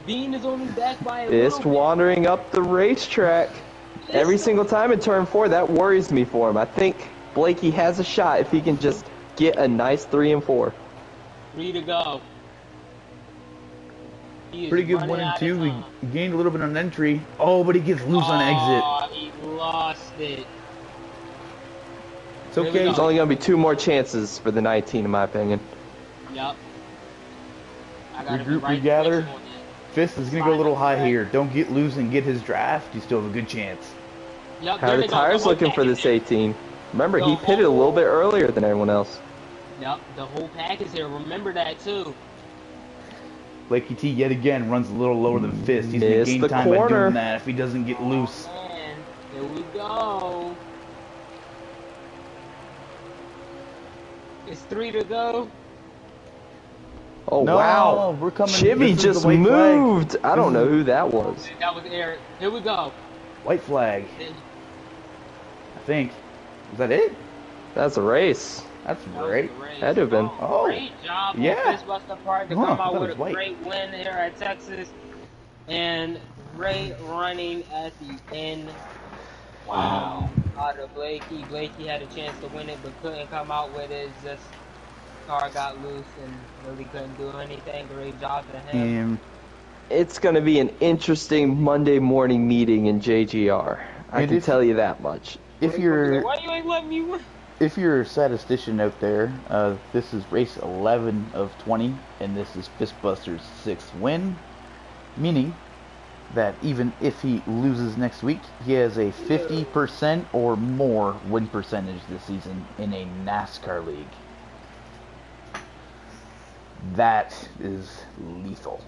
Bean is only back by a Just wandering up the racetrack. Every single time in turn 4, that worries me for him. I think Blakey has a shot if he can just get a nice 3 and 4. 3 to go. Pretty good 1 and 2. He gained a little bit on entry. Oh, but he gets loose on exit. He lost it. It's okay. There's only going to be 2 more chances for the 19, in my opinion. Yep. Regroup, regather. Fist is going to go a little high here. Don't get loose and get his draft. You still have a good chance. Yep, How there are they the go. tires whole looking for pack is this there. 18? Remember, The he pitted a little bit earlier than everyone else. Yep, the whole pack is here. Remember that too. Blakey T yet again runs a little lower than Fist. He's going to Missed gain the time by corner. doing that if he doesn't get loose. Man, here we go. It's 3 to go. Oh, No, wow. we're coming. Chivy This is the just white flag. moved. I don't know who that was. That was Eric. Here we go. White flag. I think. Is that it? That's a race. That's great. Had to have been. Oh, Great job on yeah. Fistbuster Park to Huh, come I out thought with it a was white. great win here at Texas. And great running at the end. Wow. Out of Blakey. Blakey had a chance to win it but couldn't come out with it. Just car got loose and really couldn't do anything. Great job to him. And It's going to be an interesting Monday morning meeting in JGR. I And can if- tell you that much. if you're Why you ain't letting me win? If you're a statistician out there, this is race 11 of 20, and this is Fistbuster's 6th win, meaning that even if he loses next week, he has a 50% or more win percentage this season in a NASCAR league. That is lethal.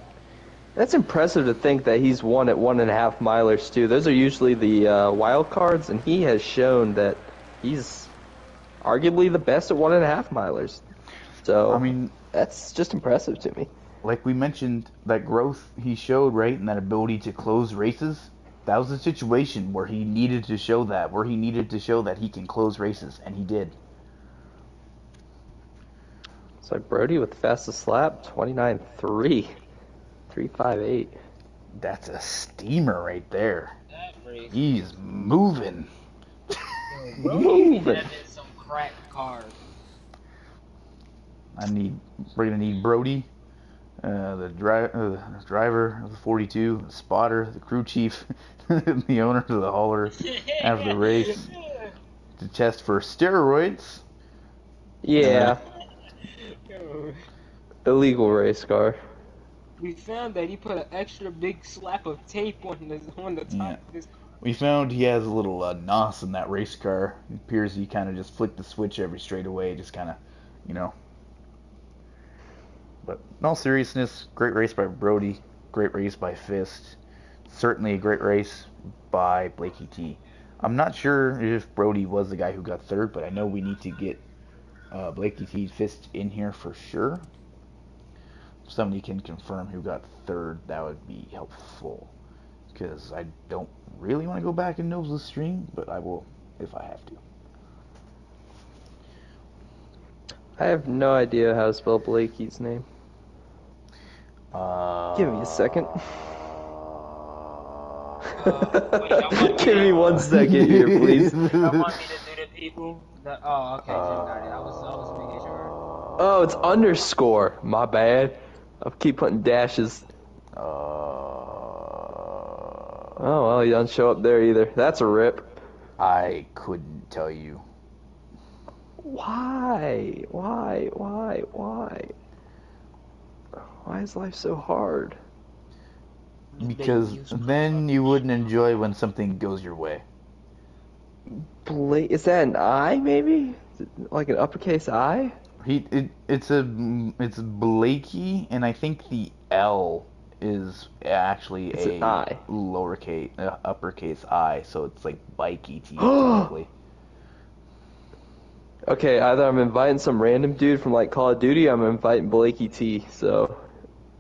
That's impressive to think that he's won at 1.5 milers too. Those are usually the wild cards, and he has shown that he's arguably the best at 1.5 milers. So I mean, that's just impressive to me. like we mentioned, that growth he showed, right, and that ability to close races, that was a situation where he needed to show that, he can close races, and he did. It's like Brody with the fastest lap, 29.3, 3.58. That's a steamer right there. That race. He's moving. Moving. That is some crack cars. We're gonna need Brody, the driver of the 42, the spotter, the crew chief, the owner of the hauler after the race to test for steroids. Yeah, illegal race car. We found that he put an extra big slap of tape on the top Yeah. of his. We found he has a little NOS in that race car. It appears he kind of just flicked the switch every straightaway, just kind of, you know. But in all seriousness, great race by Brody, great race by Fist, certainly a great race by Blakey T. I'm not sure if Brody was the guy who got third, but I know we need to get Blakey T Fist in here for sure. If somebody can confirm who got third, that would be helpful. Because I don't really want to go back and nose the stream, but I will if I have to. I have no idea how to spell Blakey's name. Give me a second. Give me 1 second here, please. I want me to do the people. Oh, okay, Jim got it. I was making sure. Oh, it's underscore. My bad. I'll keep putting dashes. Oh, well, he doesn't show up there either. That's a rip. I couldn't tell you. Why? Why is life so hard? Because then you wouldn't enjoy when something goes your way. Is that an I, maybe? Is it like an uppercase I? It's Blakey, and I think the L is actually It's a an I. lowercase, uppercase I, so it's like Bikey T technically. Okay, either I'm inviting some random dude from like Call of Duty, or I'm inviting Blakey T, so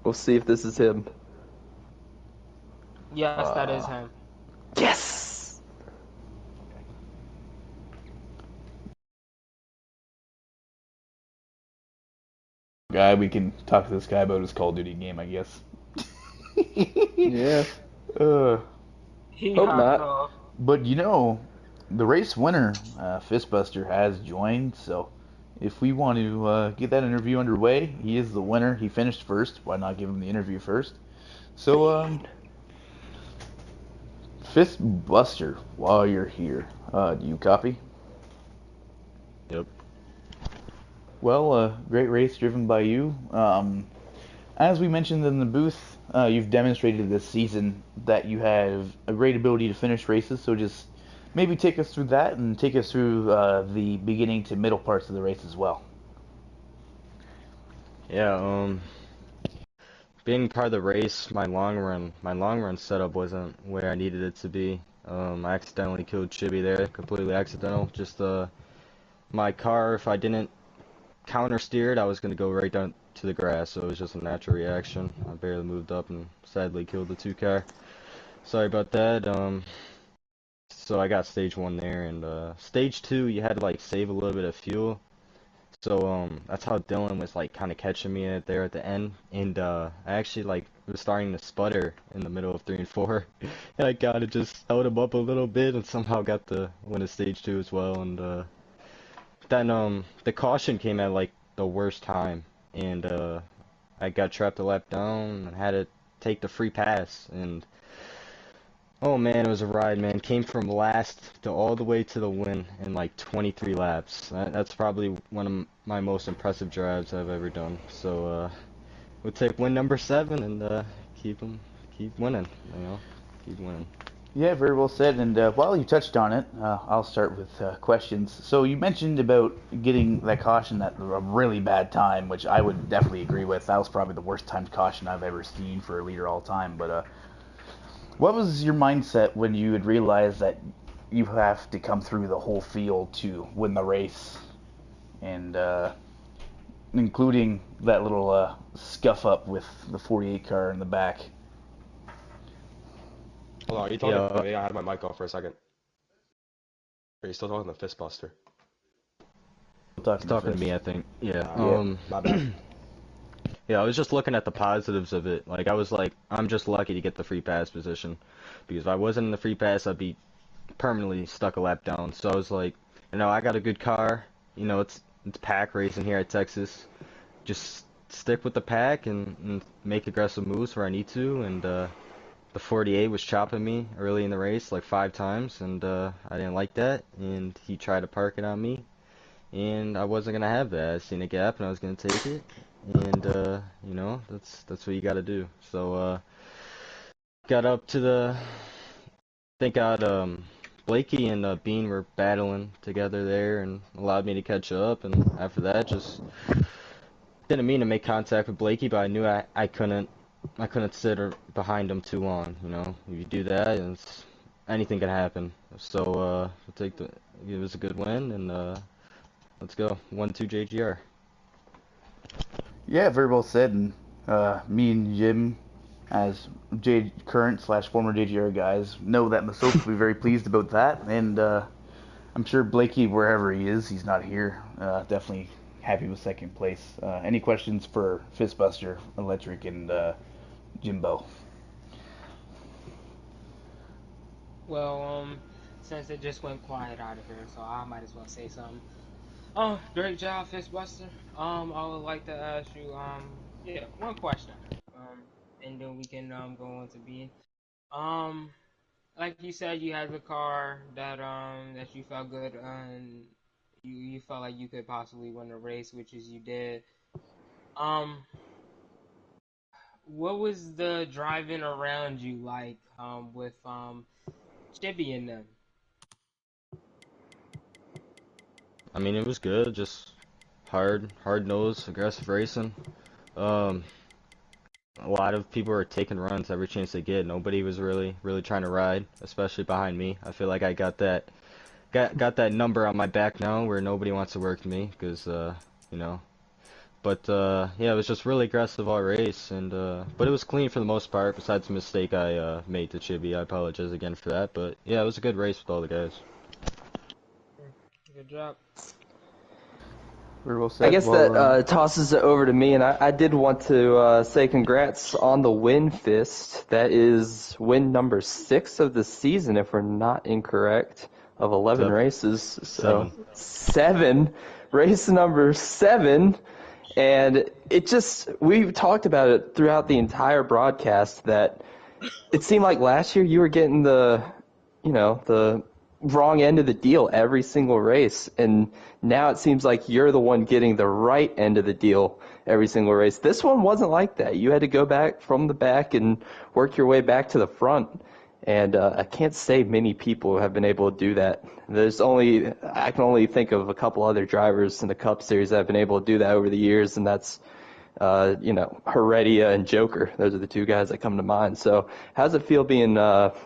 we'll see if this is him. Yes, that is him. Yes! Guy, we can talk to this guy about his Call of Duty game, I guess. Yeah. He Hope hopped not. off. But you know, the race winner, Fistbuster, has joined, so if we want to get that interview underway, he is the winner. He finished first. Why not give him the interview first? So, Fistbuster, while you're here, do you copy? Yep. Well, great race driven by you. As we mentioned in the booth, You've demonstrated this season that you have a great ability to finish races, so just maybe take us through that and take us through the beginning to middle parts of the race as well. Yeah, being part of the race, my long run setup wasn't where I needed it to be. I accidentally killed Chibi there, completely accidental. Just my car, if I didn't counter steer it, I was gonna go right down to the grass. So it was just a natural reaction. I barely moved up and sadly killed the 2 car. Sorry about that. So I got stage 1 there, and stage 2, you had to like save a little bit of fuel. So that's how Dylan was like kind of catching me at there at the end, and I actually like was starting to sputter in the middle of 3 and 4, and I kind of just held him up a little bit and somehow got the win of stage 2 as well. And then the caution came at like the worst time, and I got trapped a lap down and had to take the free pass. And oh man, it was a ride, man. Came from last to all the way to the win in like 23 laps. That's probably one of my most impressive drives I've ever done. So we'll take win number 7 and keep winning. You know, keep winning. Yeah, very well said. And while you touched on it, I'll start with questions. So you mentioned about getting that caution at a really bad time, which I would definitely agree with. That was probably the worst timed caution I've ever seen for a leader all time. But what was your mindset when you had realized that you have to come through the whole field to win the race, and including that little scuff up with the 48 car in the back? Hold on, are you talking Yeah, to me? I had my mic off for a second. Are you still talking to Fistbuster? he's Talking to talking to Fist. me, I think. Yeah. Yeah. My bad. Yeah, I was just looking at the positives of it. Like, I was like, I'm just lucky to get the free pass position. Because if I wasn't in the free pass, I'd be permanently stuck a lap down. So I was like, I got a good car. It's pack racing here at Texas. Just stick with the pack and make aggressive moves where I need to. And the 48 was chopping me early in the race like 5 times, and I didn't like that. And he tried to park it on me, and I wasn't gonna have that. I seen a gap, and I was gonna take it. And that's what you got to do. So got up to the thank God Blakey and Bean were battling together there and allowed me to catch up. And after that, just didn't mean to make contact with Blakey, but I knew I couldn't sit behind him too long. If you do that, anything can happen. So we'll it was a good win, and let's go 1-2 JGR. Yeah, very well said. And me and Jim, as current slash former JGR guys, know that Masopes will be very pleased about that. And I'm sure Blakey, wherever he is, he's not here, definitely happy with second place. Any questions for Fistbuster, Electric, and Jimbo? Well, since it just went quiet out of here, so I might as well say something. Oh, great job, Fistbuster. I would like to ask you, yeah, one question. And then we can go on to Bean. Um, like you said, you had the car that you felt good and you felt like you could possibly win the race, which is you did. Um, what was the driving around you like with Chibi and them? I mean, it was good, just hard nose, aggressive racing. Um, a lot of people were taking runs every chance they get. Nobody was really trying to ride, especially behind me. I feel like I got that number on my back now where nobody wants to work with me because you know. But yeah, it was just really aggressive all race, and but it was clean for the most part. Besides the mistake I made to Chibi, I apologize again for that. But yeah, it was a good race with all the guys. Good job. Very well I said. guess Well, that tosses it over to me, and I did want to say congrats on the win, Fist. That is win number 6 of the season, if we're not incorrect, of 11 Seven. races. So 7, race number 7, and we talked about it throughout the entire broadcast that it seemed like last year you were getting the wrong end of the deal every single race, and now it seems like you're the one getting the right end of the deal every single race. This one wasn't like that. You had to go back from the back and work your way back to the front, and I can't say many people have been able to do that. I can only think of a couple other drivers in the Cup Series that have been able to do that over the years, and that's Heredia and Joker. Those are the two guys that come to mind. So how does it feel being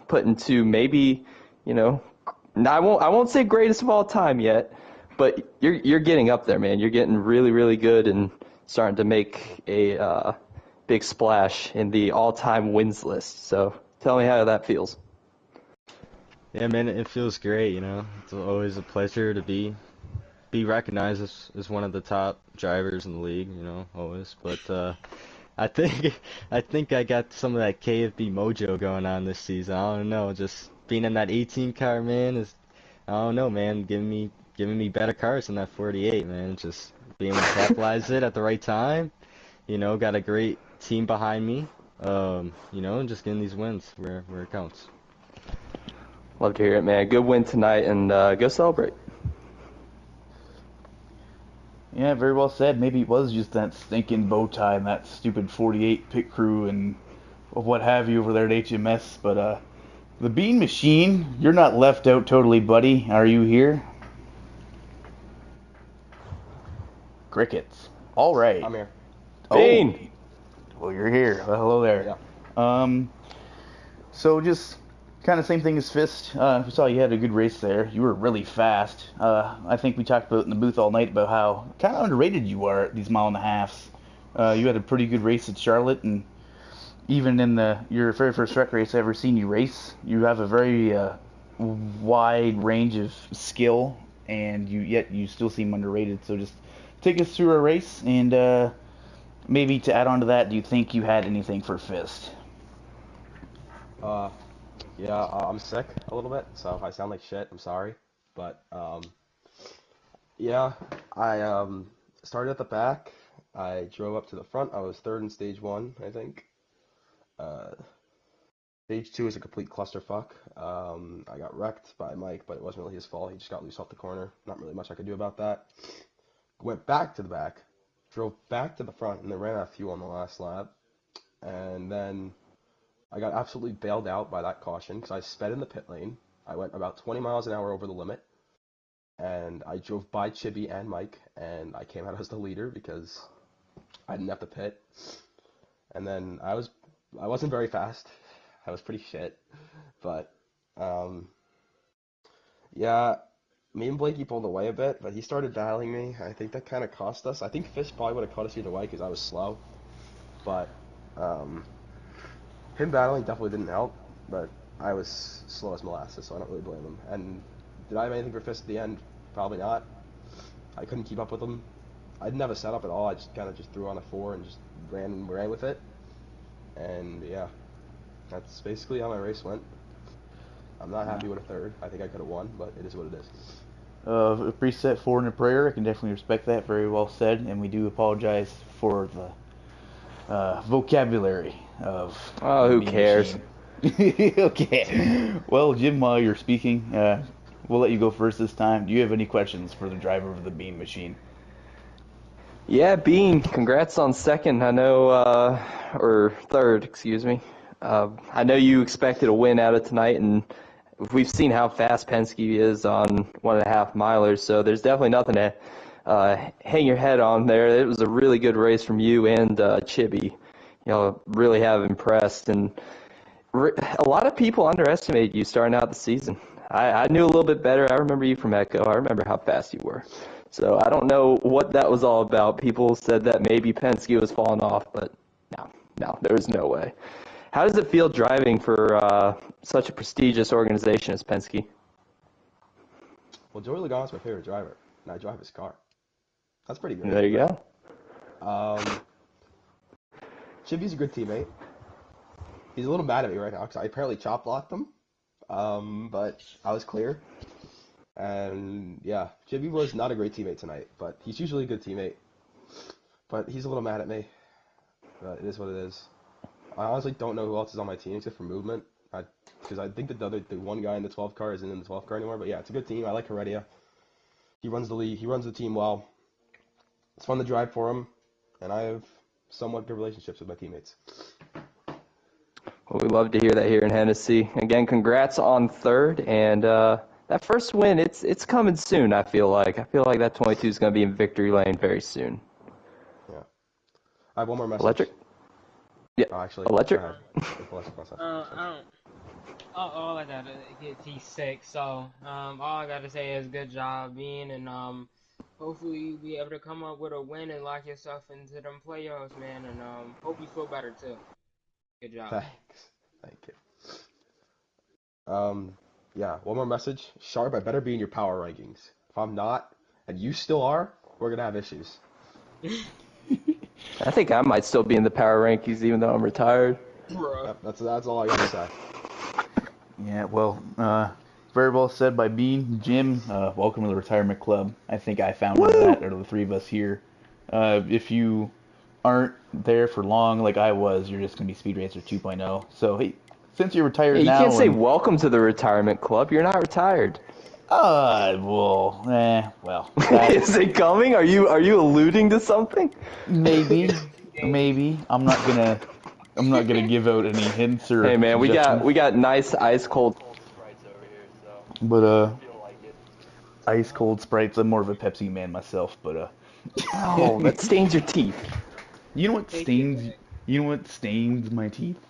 put into maybe, I won't say greatest of all time yet, but you're getting up there, man. You're getting really, really good and starting to make a big splash in the all-time wins list. So tell me how that feels. Yeah, man, it feels great, It's always a pleasure to be recognized as one of the top drivers in the league, always. But I think I think I got some of that KFB mojo going on this season. I don't know, just being in that 18 car, man, is I don't know, man, giving me better cars than that 48, man. Just being able to capitalize it at the right time. Got a great team behind me. And just getting these wins where it counts. Love to hear it, man. Good win tonight, and go celebrate. Yeah, very well said. Maybe it was just that stinking bow tie and that stupid 48 pit crew and what have you over there at HMS. But the Bean Machine, you're not left out totally, buddy. Are you here? Crickets. All right. I'm here. Bean! Well, you're here. Well, hello there. Yeah. So just kind of same thing as Fist. We saw you had a good race there. You were really fast. I think we talked about in the booth all night about how kind of underrated you are at these mile and a halves. You had a pretty good race at Charlotte, and even in your very first track race I ever seen you race, you have a very wide range of skill, and yet you still seem underrated. So just take us through a race, and maybe to add on to that, do you think you had anything for Fist? Uh, yeah, I'm sick a little bit, so if I sound like shit, I'm sorry. But yeah, I started at the back. I drove up to the front. I was third in stage one, I think. Uh, Stage two is a complete clusterfuck. I got wrecked by Mike, but it wasn't really his fault. He just got loose off the corner. Not really much I could do about that. Went back to the back, drove back to the front, and then ran out of fuel on the last lap. And then I got absolutely bailed out by that caution because I sped in the pit lane. I went about 20 miles an hour over the limit, and I drove by Chibi and Mike, and I came out as the leader because I didn't have to pit. And then I wasn't very fast. I was pretty shit, but um, yeah, me and Blakey pulled away a bit, but he started battling me. I think that kind of cost us. I think Fist probably would have caught us either way because I was slow, but um, him battling definitely didn't help. But I was slow as molasses, so I don't really blame him. And did I have anything for Fist at the end? Probably not. I couldn't keep up with him. I didn't have a setup at all. I just kind of just threw on a four and just ran with it. And yeah, that's basically how my race went. I'm not happy with a third. I think I could have won, but it is what it is. A preset four and a prayer. I can definitely respect that. Very well said, and we do apologize for the vocabulary of. Oh, who cares? Okay. Well, Jim, while you're speaking, we'll let you go first this time. Do you have any questions for the driver of the Bean Machine? Yeah, Bean, congrats on second. I know, or third, excuse me. I know you expected a win out of tonight, and we've seen how fast Penske is on 1.5 milers, so there's definitely nothing to hang your head on there. It was a really good race from you and Chibi. Really have impressed, and a lot of people underestimated you starting out the season. I knew a little bit better. I remember you from Echo. I remember how fast you were. So I don't know what that was all about. People said that maybe Penske was falling off, but no, there was no way. How does it feel driving for such a prestigious organization as Penske? Well, Joey Logano's my favorite driver, and I drive his car. That's pretty great. There you Right? go. Chibi's a good teammate. He's a little mad at me right now because I apparently chop blocked him, but I was clear. And yeah, Chibi was not a great teammate tonight, but he's usually a good teammate. But he's a little mad at me. But it is what it is. I honestly don't know who else is on my team except for Movement. Because I think the one guy in the 12th car isn't in the 12th car anymore. But yeah, it's a good team. I like Heredia. He runs the league. He runs the team well. It's fun to drive for him, and I have somewhat good relationships with my teammates. Well, we love to hear that here in Hennessy. Again, congrats on third, and that first win, it's coming soon. I feel like that 22 is going to be in victory lane very soon. Yeah. I have one more message. Electric. Yeah. Oh, actually, Electric. go ahead. Electric wants to I don't. All I gotta get, he's sick, so all I gotta say is good job, Bean, and hopefully you'll be able to come up with a win and lock yourself into them playoffs, man, and hope you feel better too. Good job. Thanks. Thank you. Yeah, one more message. Sharp, I better be in your power rankings. If I'm not, and you still are, we're gonna have issues. I think I might still be in the power rankings even though I'm retired. Yep, that's all I gotta say. Yeah, well, very well said by Bean. Jim, welcome to the retirement club. I think I founded that out of the three of us here. If you aren't there for long like I was, you're just going to be Speed Racer 2.0. So, hey, since you're retired You now... can't say welcome to the retirement club. You're not retired. well... Is it coming? Are you alluding to something? Maybe. I'm not gonna give out any hints or... Hey man, we got nice ice cold Sprites over here, so. But ice cold Sprites. I'm more of a Pepsi man myself, but Oh, that stains your teeth. You know what stains? You know what stains my teeth?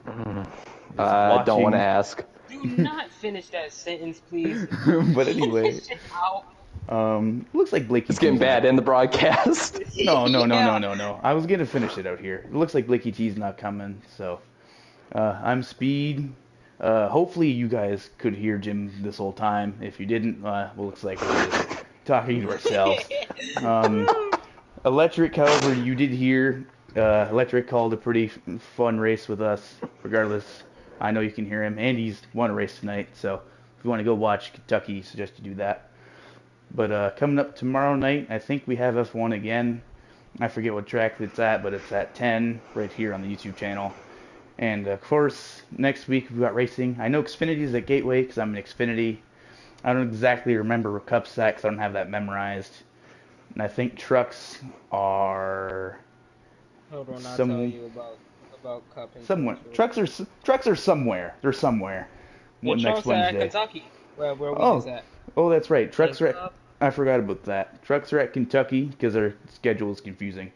I don't want to ask. Do not finish that sentence, please. But anyway, Finish it out. looks like Blakey. It's getting bad in the broadcast. No. I was gonna finish it out here. It looks like Blakey T's not coming, so I'm Speed. Hopefully you guys could hear Jim this whole time. If you didn't, well, looks like we're just talking to ourselves. Electric, however, you did hear. Electric called a pretty fun race with us. Regardless, I know you can hear him, and he's won a race tonight. So if you want to go watch Kentucky, I suggest you do that. But coming up tomorrow night, I think we have F1 again. I forget what track it's at, but it's at 10 right here on the YouTube channel. And of course, next week we've got racing. I know Xfinity is at Gateway because I'm in Xfinity. I don't exactly remember where Cup's at because I don't have that memorized. And I think trucks are... Hold on, I'll tell you about Cup and somewhere. Trucks are somewhere. They're somewhere. The next Wednesday. At Kentucky, where we is at. Oh, that's right. Trucks are at... I forgot about that. Trucks are at Kentucky because their schedule is confusing.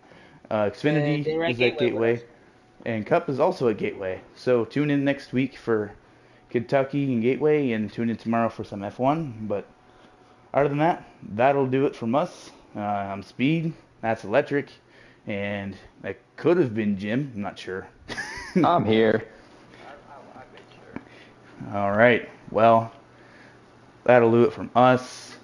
Xfinity is at Gateway. And Cup is also at Gateway. So tune in next week for Kentucky and Gateway, and tune in tomorrow for some F1. But other than that, that'll do it from us. I'm Speed. That's Electric. And that could have been Jim. I'm not sure. I'm here. All right. Well, that'll do it from us.